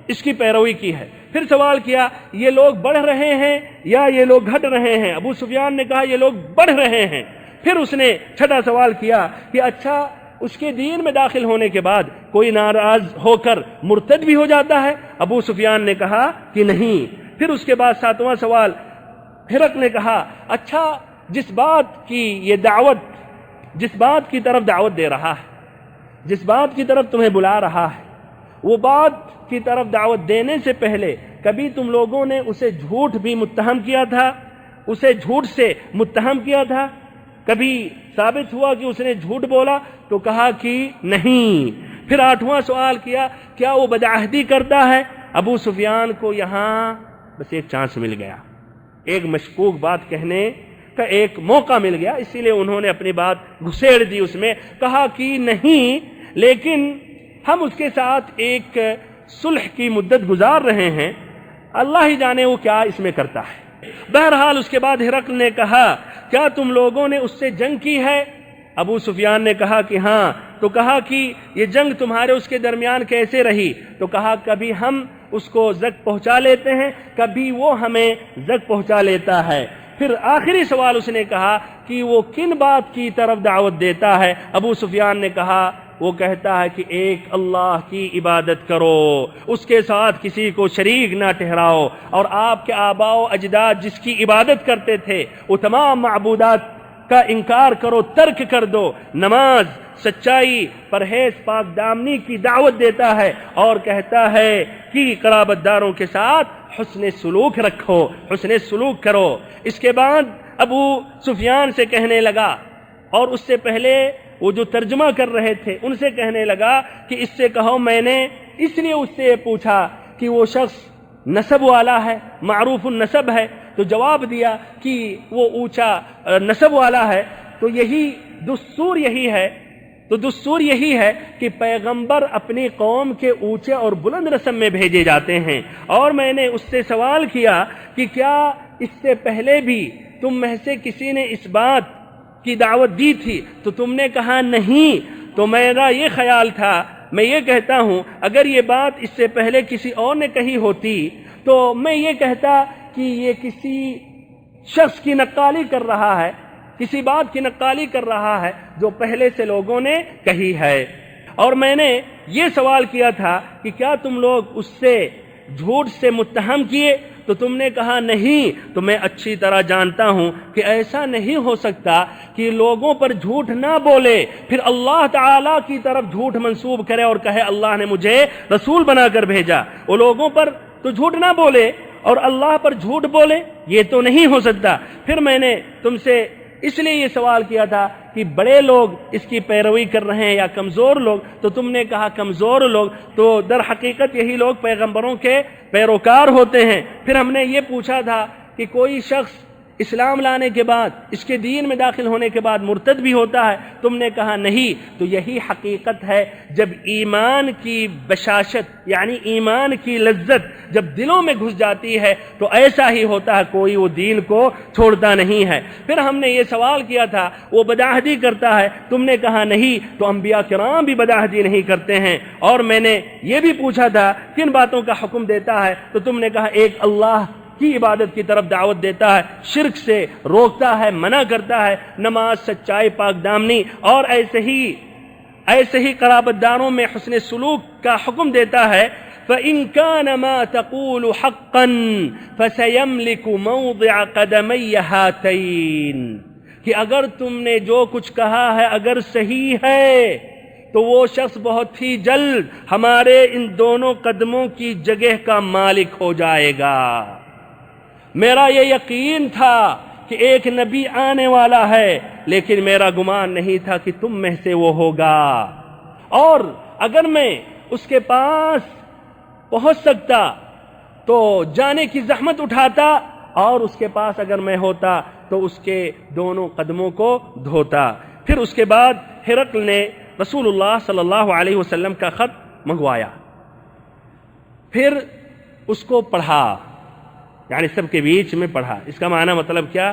اس کی پیروی کی ہے. پھر سوال کیا یہ لوگ بڑھ رہے ہیں یا یہ لوگ گھٹ رہے ہیں؟ ابو سفیان نے کہا یہ لوگ بڑھ رہے ہیں. پھر اس نے چھٹا سوال کیا کہ اچھا اس کے دین میں داخل ہونے کے بعد کوئی ناراض ہو کر مرتد بھی ہو جاتا ہے؟ ابو سفیان نے کہا کہ نہیں. پھر اس کے بعد ساتواں سوال ہرقل نے کہا اچھا جس بات کی طرف دعوت دے رہا ہے، جس بات کی طرف تمہیں بلا رہا ہے، وہ بات کی طرف دعوت دینے سے پہلے کبھی تم لوگوں نے اسے جھوٹ بھی متہم کیا تھا؟ اسے جھوٹ سے متہم کیا تھا؟ کبھی ثابت ہوا کہ اس نے جھوٹ بولا؟ تو کہا کہ نہیں. پھر آٹھواں سوال کیا کیا وہ بدعہدی کرتا ہے؟ ابو سفیان کو یہاں بس ایک چانس مل گیا، ایک مشکوک بات کہنے کا ایک موقع مل گیا، اسی لیے انہوں نے اپنی بات گھسیڑ دی اس میں. کہا کہ نہیں، لیکن ہم اس کے ساتھ ایک صلح کی مدت گزار رہے ہیں، اللہ ہی جانے وہ کیا اس میں کرتا ہے. بہرحال اس کے بعد ہرقل نے کہا کیا تم لوگوں نے اس سے جنگ کی ہے؟ ابو سفیان نے کہا کہ ہاں. تو کہا کہ یہ جنگ تمہارے اس کے درمیان کیسے رہی؟ تو کہا کبھی ہم اس کو زخم پہنچا لیتے ہیں، کبھی وہ ہمیں زخم پہنچا لیتا ہے. پھر آخری سوال اس نے کہا کہ وہ کن بات کی طرف دعوت دیتا ہے؟ ابو سفیان نے کہا وہ کہتا ہے کہ ایک اللہ کی عبادت کرو، اس کے ساتھ کسی کو شریک نہ ٹھہراؤ، اور آپ کے آباء و اجداد جس کی عبادت کرتے تھے وہ تمام معبودات کا انکار کرو، ترک کر دو. نماز، سچائی، پرہیز، پاک دامنی کی دعوت دیتا ہے اور کہتا ہے کہ قرابت داروں کے ساتھ حسن سلوک رکھو، حسن سلوک کرو. اس کے بعد ابو سفیان سے کہنے لگا، اور اس سے پہلے وہ جو ترجمہ کر رہے تھے ان سے کہنے لگا کہ اس سے کہو میں نے اس لیے اس سے پوچھا کہ وہ شخص نسب والا ہے، معروف النسب ہے. تو جواب دیا کہ وہ اونچا نسب والا ہے. تو یہی دستور یہی ہے کہ پیغمبر اپنی قوم کے اونچے اور بلند رسم میں بھیجے جاتے ہیں. اور میں نے اس سے سوال کیا کہ کیا اس سے پہلے بھی تم میں سے کسی نے اس بات کی دعوت دی تھی؟ تو تم نے کہا نہیں. تو میرا یہ خیال تھا، میں یہ کہتا ہوں اگر یہ بات اس سے پہلے کسی اور نے کہی ہوتی تو میں یہ کہتا کہ یہ کسی شخص کی نقالی کر رہا ہے، کسی بات کی نقالی کر رہا ہے جو پہلے سے لوگوں نے کہی ہے. اور میں نے یہ سوال کیا تھا کہ کیا تم لوگ اس سے جھوٹ سے متہم کیے؟ تو تم نے کہا نہیں۔ تو میں اچھی طرح جانتا ہوں کہ ایسا نہیں ہو سکتا کہ لوگوں پر جھوٹ نہ بولے پھر اللہ تعالیٰ کی طرف جھوٹ منسوب کرے اور کہے اللہ نے مجھے رسول بنا کر بھیجا۔ وہ لوگوں پر تو جھوٹ نہ بولے اور اللہ پر جھوٹ بولے، یہ تو نہیں ہو سکتا۔ پھر میں نے تم سے اس لیے یہ سوال کیا تھا کہ بڑے لوگ اس کی پیروی کر رہے ہیں یا کمزور لوگ، تو تم نے کہا کمزور لوگ، تو در حقیقت یہی لوگ پیغمبروں کے پیروکار ہوتے ہیں۔ پھر ہم نے یہ پوچھا تھا کہ کوئی شخص اسلام لانے کے بعد، اس کے دین میں داخل ہونے کے بعد مرتد بھی ہوتا ہے؟ تم نے کہا نہیں۔ تو یہی حقیقت ہے، جب ایمان کی بشاشت یعنی ایمان کی لذت جب دلوں میں گھس جاتی ہے تو ایسا ہی ہوتا ہے، کوئی وہ دین کو چھوڑتا نہیں ہے۔ پھر ہم نے یہ سوال کیا تھا وہ بدعہدی کرتا ہے؟ تم نے کہا نہیں۔ تو انبیاء کرام بھی بدعہدی نہیں کرتے ہیں۔ اور میں نے یہ بھی پوچھا تھا کن باتوں کا حکم دیتا ہے؟ تو تم نے کہا ایک اللہ کی عبادت کی طرف دعوت دیتا ہے، شرک سے روکتا ہے، منع کرتا ہے، نماز، سچائی، پاک دامنی اور ایسے ہی قرابت داروں میں حسن سلوک کا حکم دیتا ہے۔ فَإِن كَانَ مَا تَقُولُ حَقًّا فَسَيَمْلِكُ مَوْضِعَ قَدَمَيَّ هَاتَيْنِ، کہ اگر تم نے جو کچھ کہا ہے اگر صحیح ہے تو وہ شخص بہت ہی جلد ہمارے ان دونوں قدموں کی جگہ کا مالک ہو جائے گا۔ میرا یہ یقین تھا کہ ایک نبی آنے والا ہے، لیکن میرا گمان نہیں تھا کہ تم میں سے وہ ہوگا، اور اگر میں اس کے پاس پہنچ سکتا تو جانے کی زحمت اٹھاتا، اور اس کے پاس اگر میں ہوتا تو اس کے دونوں قدموں کو دھوتا۔ پھر اس کے بعد ہرقل نے رسول اللہ صلی اللہ علیہ وسلم کا خط منگوایا، پھر اس کو پڑھا، یعنی سب کے بیچ میں پڑھا۔ اس کا معنی مطلب کیا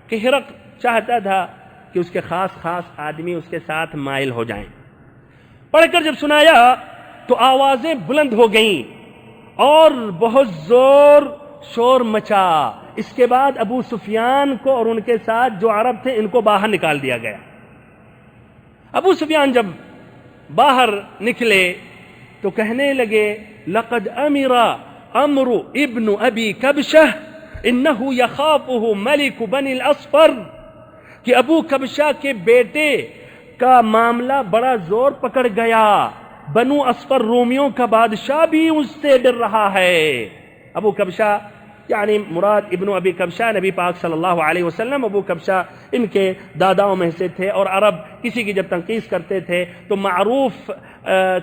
کہ ہرقل چاہتا تھا کہ اس کے خاص آدمی اس کے ساتھ مائل ہو جائیں۔ پڑھ کر جب سنایا تو آوازیں بلند ہو گئیں اور بہت زور شور مچا۔ اس کے بعد ابو سفیان کو اور ان کے ساتھ جو عرب تھے ان کو باہر نکال دیا گیا۔ ابو سفیان جب باہر نکلے تو کہنے لگے لقد امر ابن ابی کبشہ انہو یخافہ ملک بنی الاصفر، کہ ابو کبشہ کے بیٹے کا معاملہ بڑا زور پکڑ گیا، بنو اصفر رومیوں کا بادشاہ بھی اس سے ڈر رہا ہے۔ ابو کبشہ یعنی مراد ابن ابی کبشہ نبی پاک صلی اللہ علیہ وسلم، ابو کبشہ ان کے داداؤں میں سے تھے، اور عرب کسی کی جب تنقیص کرتے تھے تو معروف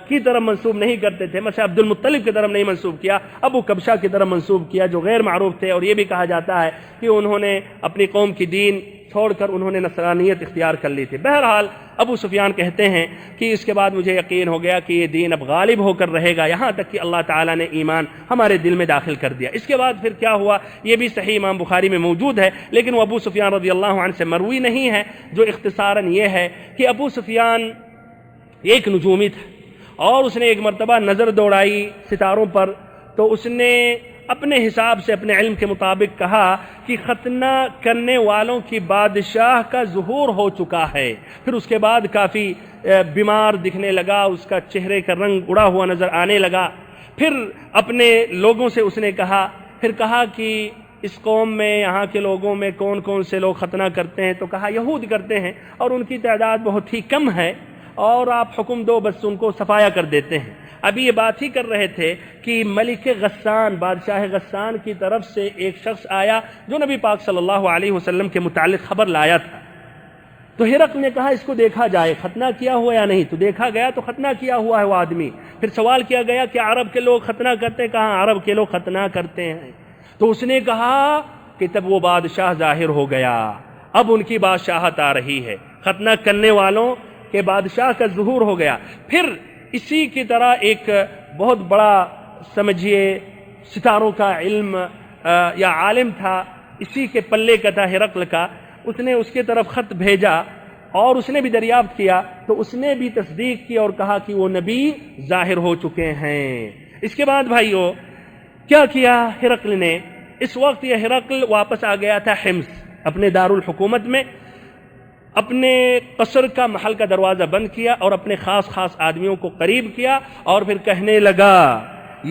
کی طرف منسوب نہیں کرتے تھے، مثلا عبد المطلب کی طرف نہیں منسوب کیا، ابو کبشہ کی طرف منسوب کیا جو غیر معروف تھے، اور یہ بھی کہا جاتا ہے کہ انہوں نے اپنی قوم کی دین چھوڑ کر انہوں نے نصرانیت اختیار کر لی تھی۔ بہرحال ابو سفیان کہتے ہیں کہ اس کے بعد مجھے یقین ہو گیا کہ یہ دین اب غالب ہو کر رہے گا، یہاں تک کہ اللہ تعالیٰ نے ایمان ہمارے دل میں داخل کر دیا۔ اس کے بعد پھر کیا ہوا یہ بھی صحیح امام بخاری میں موجود ہے، لیکن وہ ابو سفیان رضی اللہ عنہ سے مروی نہیں ہے، جو اختصاراً یہ ہے کہ ابو سفیان ایک نجومی تھا، اور اس نے ایک مرتبہ نظر دوڑائی ستاروں پر، تو اس نے اپنے حساب سے اپنے علم کے مطابق کہا کہ ختنہ کرنے والوں کی بادشاہ کا ظہور ہو چکا ہے۔ پھر اس کے بعد کافی بیمار دکھنے لگا، اس کا چہرے کا رنگ اڑا ہوا نظر آنے لگا۔ پھر اپنے لوگوں سے اس نے کہا کہ اس قوم میں، یہاں کے لوگوں میں کون کون سے لوگ ختنہ کرتے ہیں؟ تو کہا یہود کرتے ہیں، اور ان کی تعداد بہت ہی کم ہے، اور آپ حکم دو بس ان کو صفایا کر دیتے ہیں۔ ابھی یہ بات ہی کر رہے تھے کہ ملک غسان، بادشاہ غسان کی طرف سے ایک شخص آیا جو نبی پاک صلی اللہ علیہ وسلم کے متعلق خبر لایا تھا۔ تو ہرقل نے کہا اس کو دیکھا جائے ختنہ کیا ہوا یا نہیں، تو دیکھا گیا تو ختنہ کیا ہوا ہے وہ آدمی۔ پھر سوال کیا گیا کہ عرب کے لوگ ختنہ کرتے ہیں؟ کہاں عرب کے لوگ ختنہ کرتے ہیں۔ تو اس نے کہا کہ تب وہ بادشاہ ظاہر ہو گیا، اب ان کی بادشاہت آ رہی ہے، ختنہ کرنے والوں کے بادشاہ کا ظہور ہو گیا۔ پھر اسی کی طرح ایک بہت بڑا سمجھیے ستاروں کا علم یا عالم تھا، اسی کے پلے کا تھا ہرقل کا، اس نے اس کی طرف خط بھیجا اور اس نے بھی دریافت کیا، تو اس نے بھی تصدیق کی اور کہا کہ وہ نبی ظاہر ہو چکے ہیں۔ اس کے بعد بھائیو کیا کیا ہرقل نے؟ اس وقت یہ ہرقل واپس آ گیا تھا حمص اپنے دارالحکومت میں، اپنے قصر کا محل کا دروازہ بند کیا اور اپنے خاص خاص آدمیوں کو قریب کیا اور پھر کہنے لگا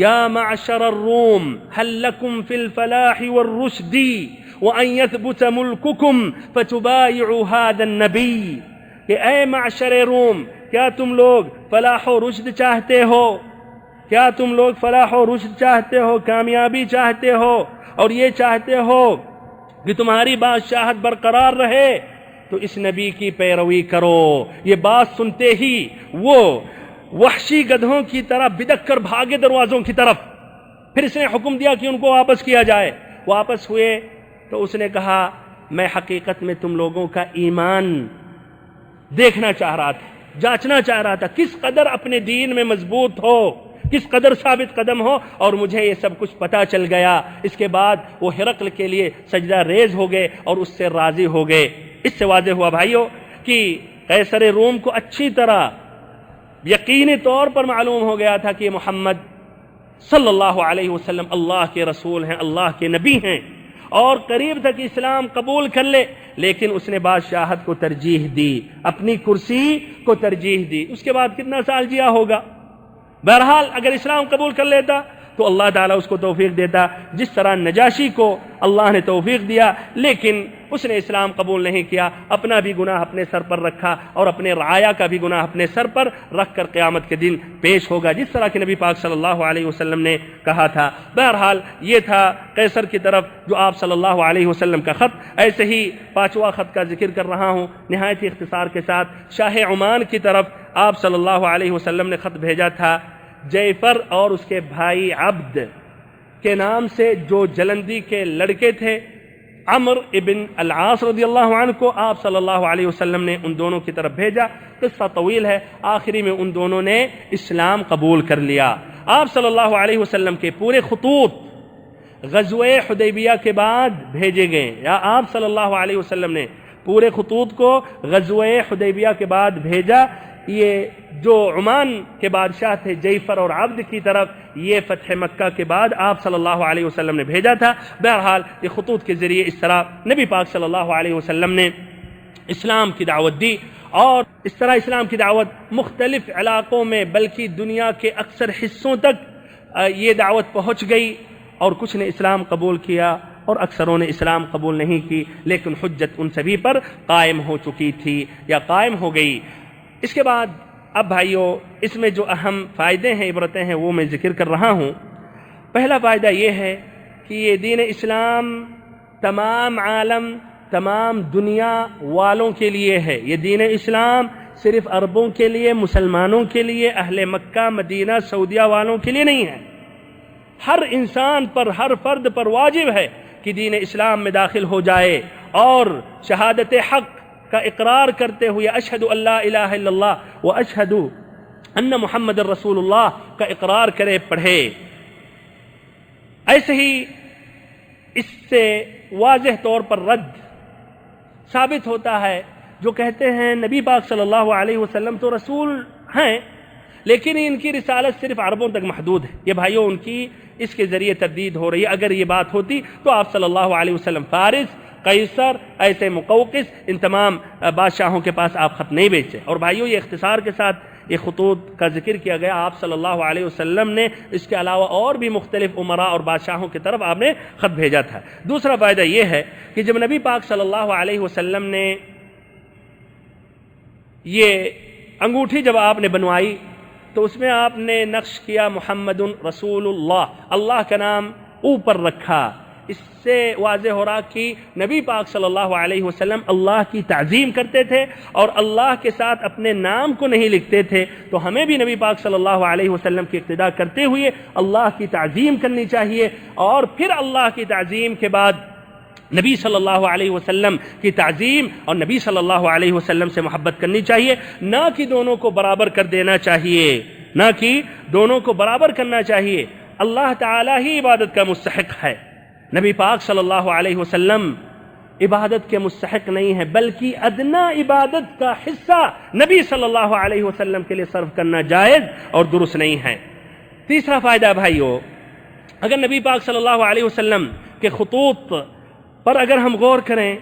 یا معشر الروم هل لكم في الفلاح والرشد وان يثبت ملككم فتبايعوا هذا النبي کہ اے معشر روم، کیا تم لوگ فلاح و رشد چاہتے ہو؟ کیا تم لوگ فلاح و رشد چاہتے ہو، کامیابی چاہتے ہو، اور یہ چاہتے ہو کہ تمہاری بادشاہت برقرار رہے؟ تو اس نبی کی پیروی کرو۔ یہ بات سنتے ہی وہ وحشی گدھوں کی طرح بدک کر بھاگے دروازوں کی طرف۔ پھر اس نے حکم دیا کہ ان کو واپس کیا جائے۔ واپس ہوئے تو اس نے کہا میں حقیقت میں تم لوگوں کا ایمان دیکھنا چاہ رہا تھا، جانچنا چاہ رہا تھا کس قدر اپنے دین میں مضبوط ہو، کس قدر ثابت قدم ہو، اور مجھے یہ سب کچھ پتہ چل گیا۔ اس کے بعد وہ ہرقل کے لیے سجدہ ریز ہو گئے اور اس سے راضی ہو گئے۔ اس سے واضح ہوا بھائیو کہ قیصر روم کو اچھی طرح یقینی طور پر معلوم ہو گیا تھا کہ محمد صلی اللہ علیہ وسلم اللہ کے رسول ہیں، اللہ کے نبی ہیں، اور قریب تک اسلام قبول کر لے، لیکن اس نے بادشاہت کو ترجیح دی، اپنی کرسی کو ترجیح دی۔ اس کے بعد کتنا سال جیا ہوگا؟ بہرحال اگر اسلام قبول کر لیتا تو اللہ تعالیٰ اس کو توفیق دیتا، جس طرح نجاشی کو اللہ نے توفیق دیا، لیکن اس نے اسلام قبول نہیں کیا، اپنا بھی گناہ اپنے سر پر رکھا اور اپنے رعایا کا بھی گناہ اپنے سر پر رکھ کر قیامت کے دن پیش ہوگا، جس طرح کہ نبی پاک صلی اللہ علیہ وسلم نے کہا تھا۔ بہرحال یہ تھا قیصر کی طرف جو آپ صلی اللہ علیہ وسلم کا خط۔ ایسے ہی پانچواں خط کا ذکر کر رہا ہوں نہایت ہی اختصار کے ساتھ۔ شاہ عمان کی طرف آپ صلی اللہ علیہ وسلم نے خط بھیجا تھا جعفر اور اس کے بھائی عبد کے نام سے، جو جلندی کے لڑکے تھے، عمر ابن العاص رضی اللہ عنہ کو آپ صلی اللہ علیہ وسلم نے ان دونوں کی طرف بھیجا۔ قصہ طویل ہے، آخری میں ان دونوں نے اسلام قبول کر لیا۔ آپ صلی اللہ علیہ وسلم کے پورے خطوط غزوہ حدیبیہ کے بعد بھیجے گئے، یا آپ صلی اللہ علیہ وسلم نے پورے خطوط کو غزوہ حدیبیہ کے بعد بھیجا۔ یہ جو عمان کے بادشاہ تھے جعفر اور عبد کی طرف، یہ فتح مکہ کے بعد آپ صلی اللہ علیہ وسلم نے بھیجا تھا۔ بہرحال یہ خطوط کے ذریعے اس طرح نبی پاک صلی اللہ علیہ وسلم نے اسلام کی دعوت دی، اور اس طرح اسلام کی دعوت مختلف علاقوں میں بلکہ دنیا کے اکثر حصوں تک یہ دعوت پہنچ گئی، اور کچھ نے اسلام قبول کیا اور اکثروں نے اسلام قبول نہیں کی، لیکن حجت ان سبھی پر قائم ہو چکی تھی یا قائم ہو گئی۔ اس کے بعد اب بھائیو اس میں جو اہم فائدے ہیں، عبرتیں ہیں، وہ میں ذکر کر رہا ہوں۔ پہلا فائدہ یہ ہے کہ یہ دین اسلام تمام عالم، تمام دنیا والوں کے لیے ہے۔ یہ دین اسلام صرف عربوں کے لیے، مسلمانوں کے لیے، اہل مکہ، مدینہ، سعودیہ والوں کے لیے نہیں ہے۔ ہر انسان پر، ہر فرد پر واجب ہے کہ دین اسلام میں داخل ہو جائے اور شہادت حق کا اقرار کرتے ہوئے اشہد ان لا الہ الا اللہ و اشہد ان محمد الرسول اللہ کا اقرار کرے، پڑھے۔ ایسے ہی اس سے واضح طور پر رد ثابت ہوتا ہے جو کہتے ہیں نبی پاک صلی اللہ علیہ وسلم تو رسول ہیں، لیکن ان کی رسالت صرف عربوں تک محدود ہے۔ یہ بھائیوں ان کی اس کے ذریعے تردید ہو رہی ہے۔ اگر یہ بات ہوتی تو آپ صلی اللہ علیہ وسلم فارس، قیصر، ایسے مقوقس، ان تمام بادشاہوں کے پاس آپ خط نہیں بھیجتے۔ اور بھائیوں یہ اختصار کے ساتھ یہ خطوط کا ذکر کیا گیا، آپ صلی اللہ علیہ وسلم نے اس کے علاوہ اور بھی مختلف امراء اور بادشاہوں کی طرف آپ نے خط بھیجا تھا۔ دوسرا فائدہ یہ ہے کہ جب نبی پاک صلی اللہ علیہ وسلم نے یہ انگوٹھی جب آپ نے بنوائی تو اس میں آپ نے نقش کیا محمد رسول اللہ، اللہ کا نام اوپر رکھا۔ اس سے واضح ہو رہا کہ نبی پاک صلی اللہ علیہ وسلم اللہ کی تعظیم کرتے تھے اور اللہ کے ساتھ اپنے نام کو نہیں لکھتے تھے۔ تو ہمیں بھی نبی پاک صلی اللہ علیہ وسلم کی اقتداء کرتے ہوئے اللہ کی تعظیم کرنی چاہیے، اور پھر اللہ کی تعظیم کے بعد نبی صلی اللہ علیہ وسلم کی تعظیم اور نبی صلی اللہ علیہ وسلم سے محبت کرنی چاہیے، نہ کہ دونوں کو برابر کر دینا چاہیے، نہ کہ دونوں کو برابر کرنا چاہیے۔ اللہ تعالیٰ ہی عبادت کا مستحق ہے، نبی پاک صلی اللہ علیہ وسلم عبادت کے مستحق نہیں ہے، بلکہ ادنا عبادت کا حصہ نبی صلی اللہ علیہ وسلم کے لیے صرف کرنا جائز اور درست نہیں ہے۔ تیسرا فائدہ بھائیو، اگر نبی پاک صلی اللہ علیہ وسلم کے خطوط پر اگر ہم غور کریں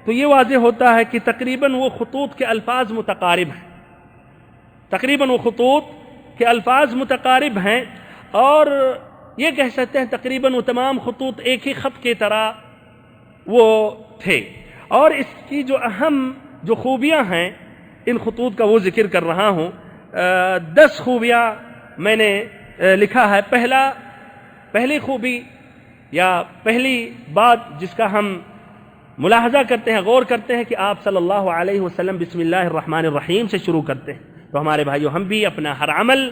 تو یہ واضح ہوتا ہے کہ تقریباً وہ خطوط کے الفاظ متقارب ہیں، تقریباً وہ خطوط کے الفاظ متقارب ہیں، اور یہ کہہ سکتے ہیں تقریباً وہ تمام خطوط ایک ہی خط کی طرح وہ تھے۔ اور اس کی جو اہم جو خوبیاں ہیں ان خطوط کا وہ ذکر کر رہا ہوں۔ 10 خوبیاں میں نے لکھا ہے۔ پہلی خوبی یا پہلی بات جس کا ہم ملاحظہ کرتے ہیں، غور کرتے ہیں کہ آپ صلی اللہ علیہ وسلم بسم اللہ الرحمن الرحیم سے شروع کرتے ہیں۔ تو ہمارے بھائیو، ہم بھی اپنا ہر عمل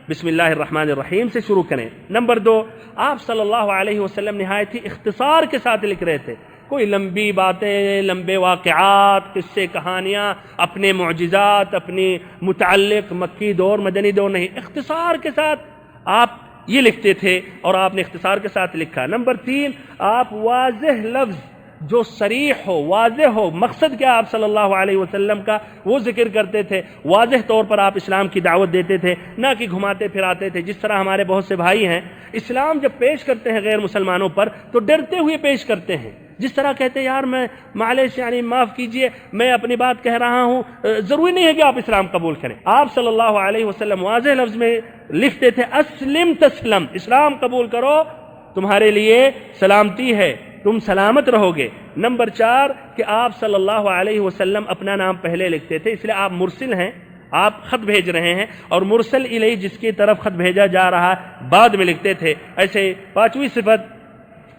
بسم اللہ الرحمن الرحیم سے شروع کریں۔ نمبر 2، آپ صلی اللہ علیہ وسلم نہایت ہی اختصار کے ساتھ لکھ رہے تھے، کوئی لمبی باتیں، لمبے واقعات، قصے، کہانیاں، اپنے معجزات، اپنی متعلق مکی دور مدنی دور نہیں، اختصار کے ساتھ آپ یہ لکھتے تھے اور آپ نے اختصار کے ساتھ لکھا۔ نمبر 3، آپ واضح لفظ جو صریح ہو، واضح ہو، مقصد کیا آپ صلی اللہ علیہ وسلم کا وہ ذکر کرتے تھے، واضح طور پر آپ اسلام کی دعوت دیتے تھے، نہ کہ گھماتے پھراتے تھے۔ جس طرح ہمارے بہت سے بھائی ہیں اسلام جب پیش کرتے ہیں غیر مسلمانوں پر تو ڈرتے ہوئے پیش کرتے ہیں، جس طرح کہتے ہیں یار میں معلش یعنی معاف کیجئے میں اپنی بات کہہ رہا ہوں، ضروری نہیں ہے کہ آپ اسلام قبول کریں۔ آپ صلی اللہ علیہ وسلم واضح لفظ میں لکھتے تھے اسلم تسلم، اسلام قبول کرو تمہارے لیے سلامتی ہے، تم سلامت رہو گے۔ نمبر 4 کہ آپ صلی اللہ علیہ وسلم اپنا نام پہلے لکھتے تھے، اس لیے آپ مرسل ہیں، آپ خط بھیج رہے ہیں، اور مرسل الیہ جس کی طرف خط بھیجا جا رہا بعد میں لکھتے تھے۔ ایسے 5ویں صفت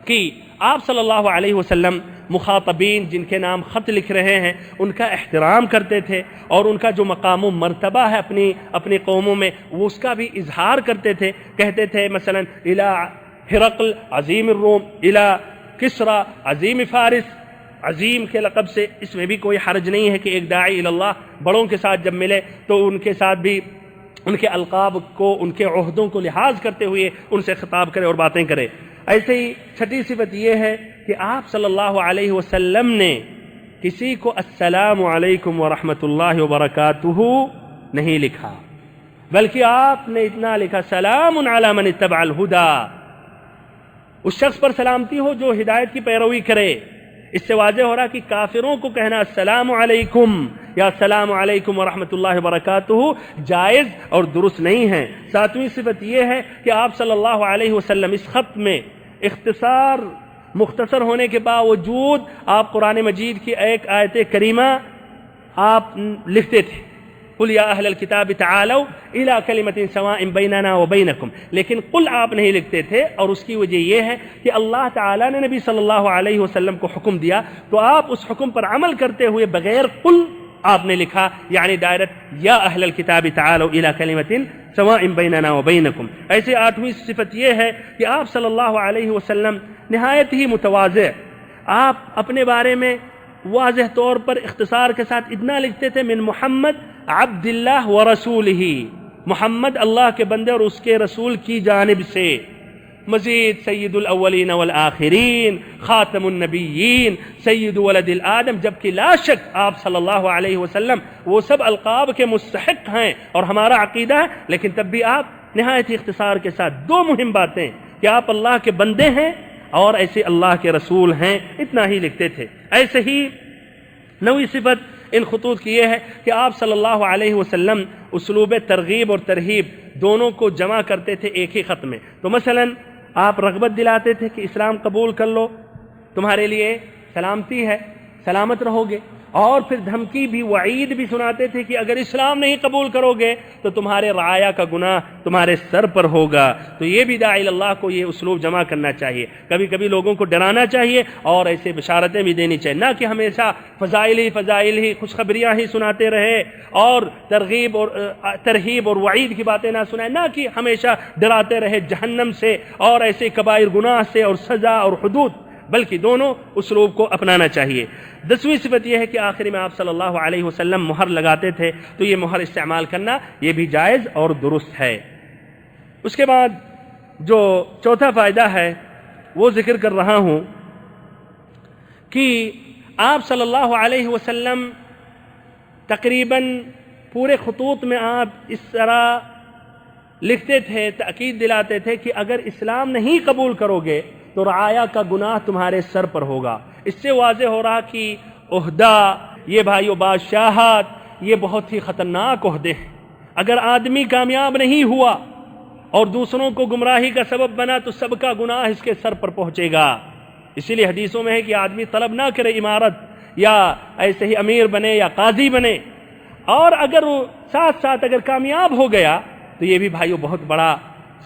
کہ آپ صلی اللہ علیہ وسلم مخاطبین جن کے نام خط لکھ رہے ہیں ان کا احترام کرتے تھے، اور ان کا جو مقام و مرتبہ ہے اپنی قوموں میں وہ اس کا بھی اظہار کرتے تھے۔ کہتے تھے مثلا الی ہرقل عظیم الروم، الی کسری عظیم فارس، عظیم کے لقب سے اس میں بھی کوئی حرج نہیں ہے کہ ایک داعی اللہ بڑوں کے ساتھ جب ملے تو ان کے ساتھ بھی ان کے القاب کو، ان کے عہدوں کو لحاظ کرتے ہوئے ان سے خطاب کرے اور باتیں کرے۔ ایسے ہی 6ٹھی صفت یہ ہے کہ آپ صلی اللہ علیہ وسلم نے کسی کو السلام علیکم ورحمۃ اللہ وبرکاتہ نہیں لکھا، بلکہ آپ نے اتنا لکھا سلام علی من اتبع الہدی، اس شخص پر سلامتی ہو جو ہدایت کی پیروی کرے۔ اس سے واضح ہو رہا کہ کافروں کو کہنا السلام علیکم یا السلام علیکم ورحمۃ اللہ وبرکاتہ جائز اور درست نہیں ہے۔ 7ویں صفت یہ ہے کہ آپ صلی اللہ علیہ وسلم اس خط میں مختصر ہونے کے باوجود آپ قرآن مجید کی ایک آیت کریمہ آپ لکھتے تھے، قل یا اہل الکتاب تعالوا الی کلمۃ سواء بیننا وبینکم، لیکن قل آپ نہیں لکھتے تھے، اور اس کی وجہ یہ ہے کہ اللہ تعالیٰ نے نبی صلی اللہ علیہ وسلم کو حکم دیا تو آپ اس حکم پر عمل کرتے ہوئے بغیر قل آپ نے لکھا، یعنی ڈائریکٹ یا اہل الکتاب تعالوا الی کلمۃ سواء بیننا وبینکم۔ ایسے 8ویں صفت یہ ہے کہ آپ صلی اللہ علیہ وسلم نہایت ہی متواضع، آپ اپنے بارے میں واضح طور پر اختصار کے ساتھ اتنا لکھتے تھے من محمد عبد اللہ ورسولہ، محمد اللہ کے بندے اور اس کے رسول کی جانب سے، مزید سید الاولین والآخرین، خاتم النبیین، سید ولد الآدم، جبکہ لا شک آپ صلی اللہ علیہ وسلم وہ سب القاب کے مستحق ہیں اور ہمارا عقیدہ ہے، لیکن تب بھی آپ نہایت ہی اختصار کے ساتھ 2 مہم باتیں کہ آپ اللہ کے بندے ہیں اور ایسے اللہ کے رسول ہیں، اتنا ہی لکھتے تھے۔ ایسے ہی 9ویں صفت ان خطوط کی یہ ہے کہ آپ صلی اللہ علیہ وسلم اسلوب ترغیب اور ترہیب دونوں کو جمع کرتے تھے ایک ہی خط میں۔ تو مثلا آپ رغبت دلاتے تھے کہ اسلام قبول کر لو، تمہارے لیے سلامتی ہے، سلامت رہو گے، اور پھر دھمکی بھی، وعید بھی سناتے تھے کہ اگر اسلام نہیں قبول کرو گے تو تمہارے رعایا کا گناہ تمہارے سر پر ہوگا۔ تو یہ بھی داعی اللہ کو یہ اسلوب جمع کرنا چاہیے، کبھی کبھی لوگوں کو ڈرانا چاہیے اور ایسے بشارتیں بھی دینی چاہیے، نہ کہ ہمیشہ فضائل ہی خوشخبریاں ہی سناتے رہے اور ترغیب اور وعید کی باتیں نہ سنائے، نہ کہ ہمیشہ ڈراتے رہے جہنم سے اور ایسے کبائر گناہ سے اور سزا اور حدود، بلکہ دونوں اسلوب کو اپنانا چاہیے۔ 10ویں صفت یہ ہے کہ آخری میں آپ صلی اللہ علیہ وسلم مہر لگاتے تھے، تو یہ مہر استعمال کرنا یہ بھی جائز اور درست ہے۔ اس کے بعد جو 4تھا فائدہ ہے وہ ذکر کر رہا ہوں کہ آپ صلی اللہ علیہ وسلم تقریباً پورے خطوط میں آپ اس طرح لکھتے تھے، تاکید دلاتے تھے کہ اگر اسلام نہیں قبول کرو گے تو رعایا کا گناہ تمہارے سر پر ہوگا۔ اس سے واضح ہو رہا کہ عہدہ، یہ بھائیو بادشاہت، یہ بہت ہی خطرناک عہدے ہیں۔ اگر آدمی کامیاب نہیں ہوا اور دوسروں کو گمراہی کا سبب بنا تو سب کا گناہ اس کے سر پر پہنچے گا۔ اسی لیے حدیثوں میں ہے کہ آدمی طلب نہ کرے عمارت یا ایسے ہی امیر بنے یا قاضی بنے، اور اگر وہ ساتھ ساتھ اگر کامیاب ہو گیا تو یہ بھی بھائیو بہت بڑا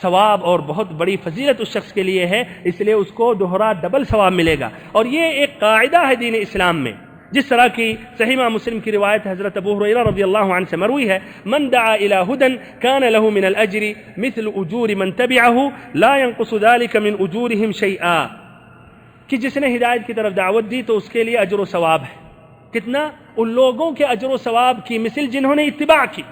ثواب اور بہت بڑی فضیلت اس شخص کے لیے ہے، اس لیے اس کو دوہرا ڈبل ثواب ملے گا۔ اور یہ ایک قاعدہ ہے دین اسلام میں، جس طرح کی صحیح مسلم کی روایت حضرت ابو ہریرہ رضی اللہ عنہ سے مروی ہے، من دعا الى هدى كان له من الاجر مثل اجور من تبعه لا ينقص ذلك من اجورهم شيئا، کہ جس نے ہدایت کی طرف دعوت دی تو اس کے لیے اجر و ثواب ہے۔ کتنا؟ ان لوگوں کے اجر و ثواب کی مثل جنہوں نے اتباع کی،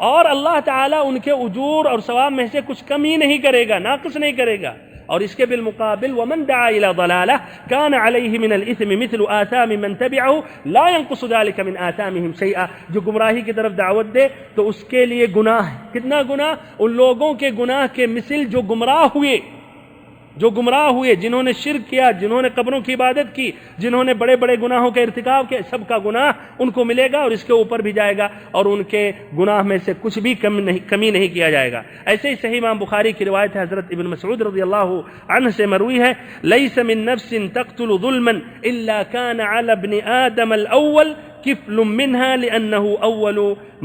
اور اللہ تعالیٰ ان کے اجور اور ثواب میں سے کچھ کمی نہیں کرے گا، ناقص نہیں کرے گا۔ اور اس کے بالمقابل ومن دعا الى ضلالہ كان عليه من الاثم مثل آثام من تبعه لا ينقص ذلك من آثامهم شيئا، جو گمراہی کی طرف دعوت دے تو اس کے لیے گناہ ہے۔ کتنا گناہ؟ ان لوگوں کے گناہ کے مثل جو گمراہ ہوئے، جنہوں نے شرک کیا، جنہوں نے قبروں کی عبادت کی، جنہوں نے بڑے بڑے گناہوں کا ارتکاب کیا، سب کا گناہ ان کو ملے گا اور اس کے اوپر بھی جائے گا، اور ان کے گناہ میں سے کچھ بھی کمی نہیں کیا جائے گا۔ ایسے ہی صحیح امام بخاری کی روایت ہے، حضرت ابن مسعود رضی اللہ عنہ سے مروی ہے، لیس من نفس تقتل ظلما الا كان على ابن آدم الاول کفل منها لانه اول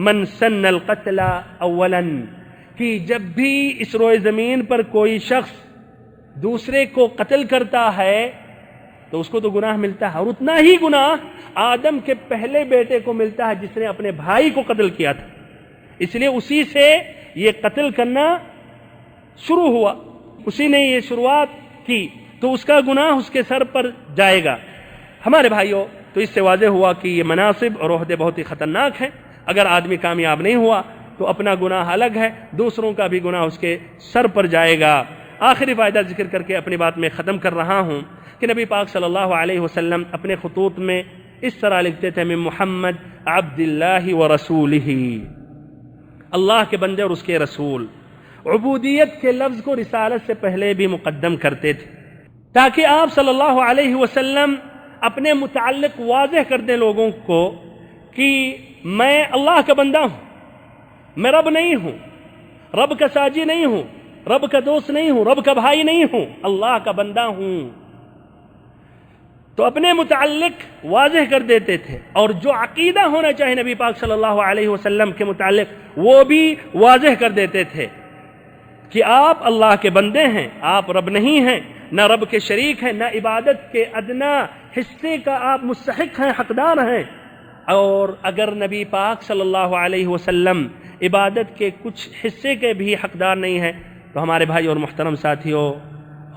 من سن القتل اولا، کہ جب بھی اس روئے زمین پر کوئی شخص دوسرے کو قتل کرتا ہے تو اس کو تو گناہ ملتا ہے، اور اتنا ہی گناہ آدم کے پہلے بیٹے کو ملتا ہے جس نے اپنے بھائی کو قتل کیا تھا۔ اس لیے اسی سے یہ قتل کرنا شروع ہوا، اسی نے یہ شروعات کی، تو اس کا گناہ اس کے سر پر جائے گا۔ ہمارے بھائیوں، تو اس سے واضح ہوا کہ یہ مناصب اور عہدے بہت ہی خطرناک ہیں۔ اگر آدمی کامیاب نہیں ہوا تو اپنا گناہ الگ ہے، دوسروں کا بھی گناہ اس کے سر پر جائے گا۔ آخری فائدہ ذکر کر کے اپنی بات میں ختم کر رہا ہوں کہ نبی پاک صلی اللہ علیہ وسلم اپنے خطوط میں اس طرح لکھتے تھے، من محمد عبد اللہ و رسولہ، اللہ کے بندے اور اس کے رسول۔ عبودیت کے لفظ کو رسالت سے پہلے بھی مقدم کرتے تھے تاکہ آپ صلی اللہ علیہ وسلم اپنے متعلق واضح کر دیں لوگوں کو کہ میں اللہ کا بندہ ہوں، میں رب نہیں ہوں، رب کا ساجی نہیں ہوں، رب کا دوست نہیں ہوں، رب کا بھائی نہیں ہوں، اللہ کا بندہ ہوں۔ تو اپنے متعلق واضح کر دیتے تھے، اور جو عقیدہ ہونا چاہے نبی پاک صلی اللہ علیہ وسلم کے متعلق وہ بھی واضح کر دیتے تھے کہ آپ اللہ کے بندے ہیں، آپ رب نہیں ہیں، نہ رب کے شریک ہیں، نہ عبادت کے ادنا حصے کا آپ مستحق ہیں، حقدار ہیں۔ اور اگر نبی پاک صلی اللہ علیہ وسلم عبادت کے کچھ حصے کے بھی حقدار نہیں ہیں تو ہمارے بھائی اور محترم ساتھیوں،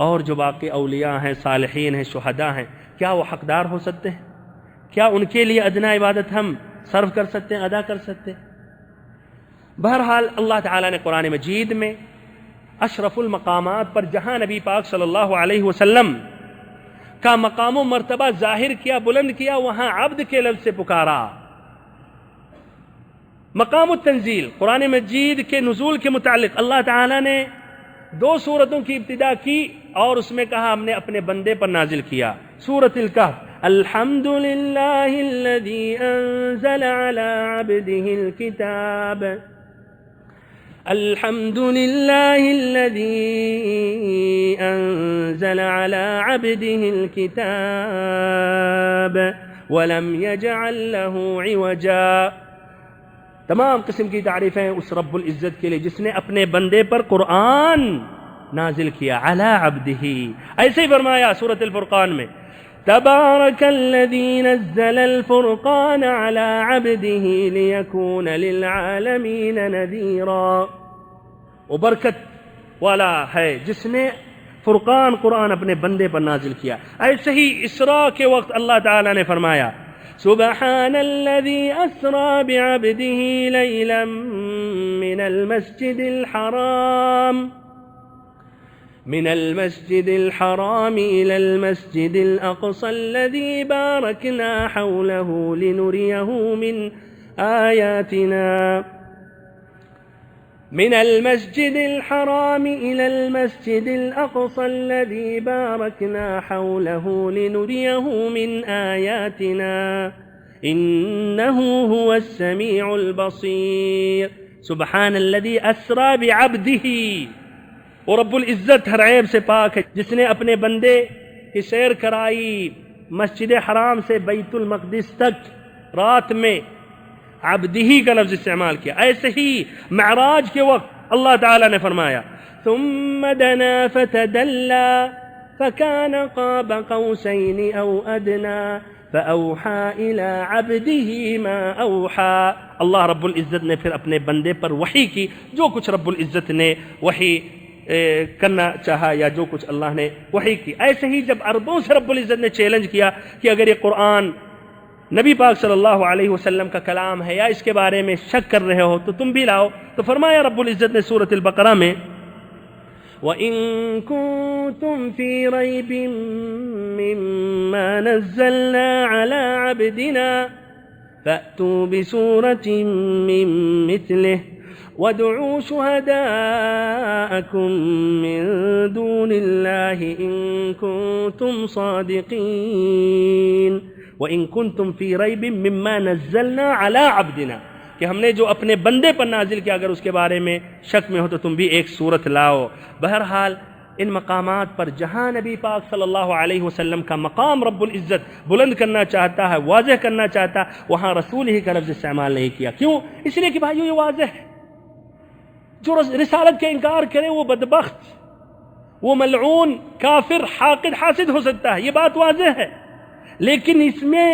اور جو باقی اولیاء ہیں، صالحین ہیں، شہداء ہیں، کیا وہ حقدار ہو سکتے ہیں؟ کیا ان کے لیے ادنا عبادت ہم صرف کر سکتے ہیں، ادا کر سکتے ہیں؟ بہرحال اللہ تعالیٰ نے قرآن مجید میں اشرف المقامات پر جہاں نبی پاک صلی اللہ علیہ وسلم کا مقام و مرتبہ ظاہر کیا، بلند کیا، وہاں عبد کے لفظ سے پکارا۔ مقام التنزیل، قرآن مجید کے نزول کے متعلق اللہ تعالیٰ نے 2 سورتوں کی ابتدا کی اور اس میں کہا ہم نے اپنے بندے پر نازل کیا۔ سورۃ الکہف، الحمدللہ الذی انزل علی عبدہ الکتاب، الحمدللہ الذی انزل علی عبدہ الکتاب ولم یجعل لہ عوجا۔ تمام قسم کی تعریفیں اس رب العزت کے لیے جس نے اپنے بندے پر قرآن نازل کیا، علی عبدہ۔ ایسے ہی فرمایا سورۃ الفرقان میں، تبارک الذی نزل الفرقان علی عبدہ لیکون للعالمین نذیرا۔ وہ برکت والا ہے جس نے فرقان قرآن اپنے بندے پر نازل کیا۔ ایسے ہی اسراء کے وقت اللہ تعالیٰ نے فرمایا، سبحان الذي أسرى بعبده ليلا من المسجد الحرام إلى المسجد الأقصى الذي باركنا حوله لنريه من آياتنا۔ من المسجد الحرام إلى المسجد الأقصى الذي باركنا حوله لنريه من آياتنا إنه هو السميع البصير سبحان الذي أسرى بعبده. اور رب العزت ہر عیب سے پاک ہے جس نے اپنے بندے کی سیر کرائی مسجد حرام سے بیت المقدس تک رات میں. عبدہی کا لفظ استعمال کیا. ایسے ہی معراج کے وقت اللہ تعالیٰ نے فرمایا ثم دنا فتدلى فكان قاب قوسين أو أدنى فأوحى إلى عبده ما أوحى. اللہ رب العزت نے پھر اپنے بندے پر وحی کی جو کچھ رب العزت نے وحی کرنا چاہا یا جو کچھ اللہ نے وحی کی. ایسے ہی جب عربوں سے رب العزت نے چیلنج کیا کہ اگر یہ قرآن نبی پاک صلی اللہ علیہ وسلم کا کلام ہے یا اس کے بارے میں شک کر رہے ہو تو تم بھی لاؤ, تو فرمایا رب العزت نے سورۃ البقرہ میں وَإِن كُنتُمْ فِي رَيْبٍ مِّمَّا نَزَّلْنَا عَلَىٰ عَبْدِنَا فَأْتُوا بِسُورَةٍ مِّن مِّثْلِهِ وَادْعُوا شُهَدَاءَكُم مِّن دُونِ اللَّهِ إِن كُنتُمْ صَادِقِينَ. وَإِن كُنتُمْ فِي رَيْبٍ مِّمَّا نَزَّلْنَا عَلَىٰ عَبْدِنَا کہ ہم نے جو اپنے بندے پر نازل کیا اگر اس کے بارے میں شک میں ہو تو تم بھی ایک صورت لاؤ. بہرحال ان مقامات پر جہاں نبی پاک صلی اللہ علیہ وسلم کا مقام رب العزت بلند کرنا چاہتا ہے, واضح کرنا چاہتا, وہاں رسول ہی کا لفظ استعمال نہیں کیا. کیوں؟ اس لیے کہ بھائیو یہ واضح ہے. جو رسالت کا انکار کرے وہ بدبخت, وہ ملعون, کافر, حاقد, حاسد ہو سکتا ہے, یہ بات واضح ہے. لیکن اس میں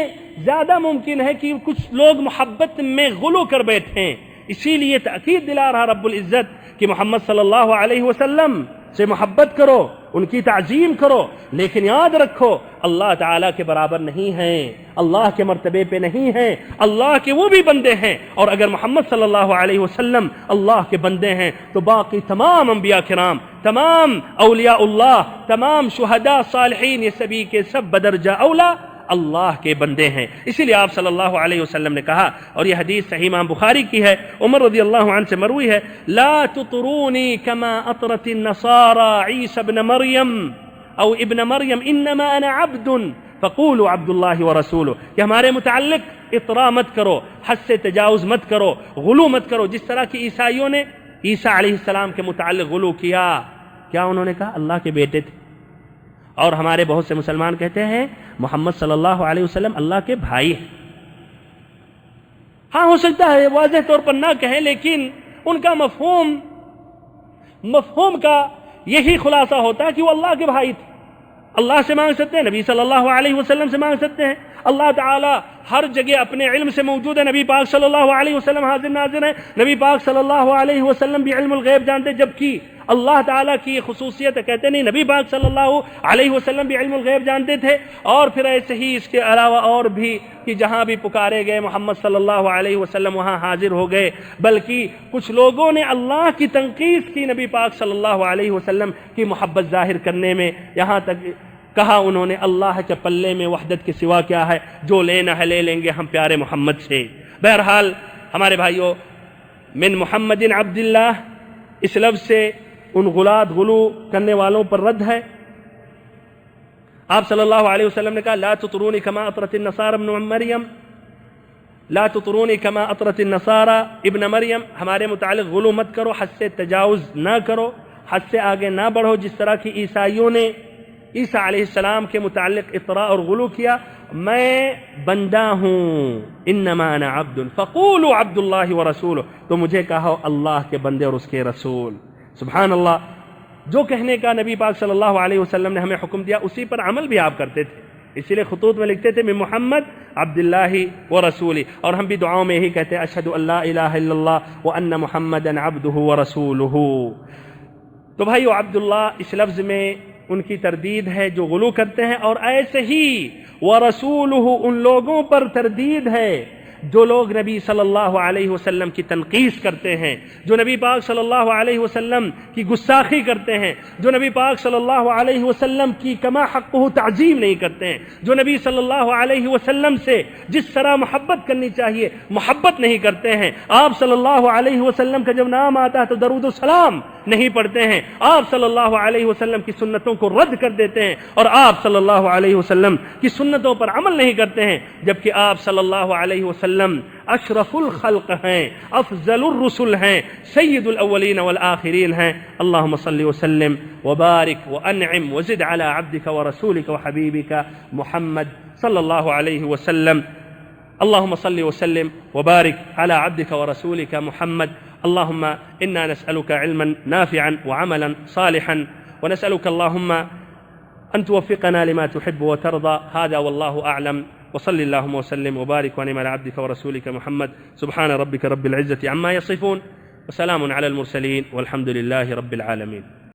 زیادہ ممکن ہے کہ کچھ لوگ محبت میں غلو کر بیٹھیں. اسی لیے تاکید دلا رہا رب العزت کہ محمد صلی اللہ علیہ وسلم سے محبت کرو, ان کی تعظیم کرو, لیکن یاد رکھو اللہ تعالیٰ کے برابر نہیں ہیں, اللہ کے مرتبے پہ نہیں ہیں, اللہ کے وہ بھی بندے ہیں. اور اگر محمد صلی اللہ علیہ وسلم اللہ کے بندے ہیں تو باقی تمام انبیاء کرام, تمام اولیاء اللہ, تمام شہداء, صالحین, یہ سبھی کے سب بدرجہ اولا اللہ کے بندے ہیں. اسی لیے آپ صلی اللہ علیہ وسلم نے کہا, اور یہ حدیث صحیح امام بخاری کی ہے, عمر رضی اللہ عنہ سے مروی ہے, لا تطرونی کما اطرت النصارى عیسی ابن مریم او ابن مریم انما انا عبد فقولوا عبد اللہ ورسولہ. کہ ہمارے متعلق اطراء مت کرو, حد سے تجاوز مت کرو, غلو مت کرو, جس طرح کی عیسائیوں نے عیسیٰ علیہ السلام کے متعلق غلو کیا. کیا انہوں نے کہا؟ اللہ کے بیٹے تھے. اور ہمارے بہت سے مسلمان کہتے ہیں محمد صلی اللہ علیہ وسلم اللہ کے بھائی ہیں. ہاں ہو سکتا ہے واضح طور پر نہ کہیں, لیکن ان کا مفہوم کا یہی خلاصہ ہوتا ہے کہ وہ اللہ کے بھائی تھے. اللہ سے مانگ سکتے ہیں, نبی صلی اللہ علیہ وسلم سے مانگ سکتے ہیں. اللہ تعالیٰ ہر جگہ اپنے علم سے موجود ہے. نبی پاک صلی اللہ علیہ وسلم حاضر ناظر ہیں. نبی پاک صلی اللہ علیہ وسلم بھی علم الغیب جانتے, جبکہ اللہ تعالیٰ کی یہ خصوصیت ہے, کہتے نہیں نبی پاک صلی اللہ علیہ وسلم بھی علم الغیب جانتے تھے. اور پھر ایسے ہی اس کے علاوہ اور بھی کہ جہاں بھی پکارے گئے محمد صلی اللہ علیہ وسلم وہاں حاضر ہو گئے. بلکہ کچھ لوگوں نے اللہ کی تنقیص کی نبی پاک صلی اللہ علیہ وسلم کی محبت ظاہر کرنے میں, یہاں تک کہا انہوں نے اللہ کے پلے میں وحدت کے سوا کیا ہے, جو لینا ہے لے لیں گے ہم پیارے محمد سے. بہرحال ہمارے بھائیوں, من محمد عبداللہ اس لفظ سے ان غلو کرنے والوں پر رد ہے. آپ صلی اللہ علیہ وسلم نے کہا لا تطرونی کما اطرت النصارى ابن مریم, لا تطرونی کما اطرت النصارى ابن مریم, ہمارے متعلق غلو مت کرو, حد سے تجاوز نہ کرو, حد سے آگے نہ بڑھو, جس طرح کی عیسائیوں نے عیسیٰ علیہ السلام کے متعلق اطراء اور غلو کیا. میں بندہ ہوں, انما انا عبد فقولوا عبد اللہ ورسولہ, تو مجھے کہو اللہ کے بندے اور اس کے رسول. سبحان اللہ, جو کہنے کا نبی پاک صلی اللہ علیہ وسلم نے ہمیں حکم دیا اسی پر عمل بھی آپ کرتے تھے. اسی لیے خطوط میں لکھتے تھے من محمد عبداللہ ورسولہ, اور ہم بھی دعاؤں میں یہی کہتے ہیں اشہد ان لا الہ الا اللہ وان محمدا عبدہ ورسولہ. تو بھائیو, عبداللہ اس لفظ میں ان کی تردید ہے جو غلو کرتے ہیں, اور ایسے ہی ورسولہ ان لوگوں پر تردید ہے جو لوگ نبی صلی اللہ علیہ وسلم کی تنقیص کرتے ہیں، جو نبی پاک صلی اللہ علیہ وسلم کی گستاخی کرتے ہیں، جو نبی پاک صلی اللہ علیہ وسلم کی کما حقہ تعظیم نہیں کرتے ہیں، جو نبی صلی اللہ علیہ وسلم سے جس طرح محبت کرنی چاہیے محبت نہیں کرتے ہیں، آپ صلی اللہ علیہ وسلم کا جب نام آتا ہے تو درود و سلام نہیں پڑھتے ہیں، آپ صلی اللہ علیہ وسلم کی سنتوں کو رد کر دیتے ہیں، اور آپ صلی اللہ علیہ وسلم کی سنتوں پر عمل نہیں کرتے ہیں، جبکہ آپ صلی اللہ علیہ وسلم اشرف الخلق ہیں، افضل الرسل ہیں، سید الاولین والآخرین ہیں۔ اللہم صلی وسلم وبارک وانعم وزد علی عبدک ورسولک وحبیبک محمد صلی اللہ علیہ وسلم۔ اللهم صل وسلم وبارك على عبدك ورسولك محمد. اللهم إنا نسألك علما نافعا وعملا صالحا، ونسألك اللهم أن توفقنا لما تحب وترضى. هذا والله أعلم، وصل اللهم وسلم وبارك وانعم على عبدك ورسولك محمد. سبحان ربك رب العزة عما يصفون، وسلام على المرسلين، والحمد لله رب العالمين.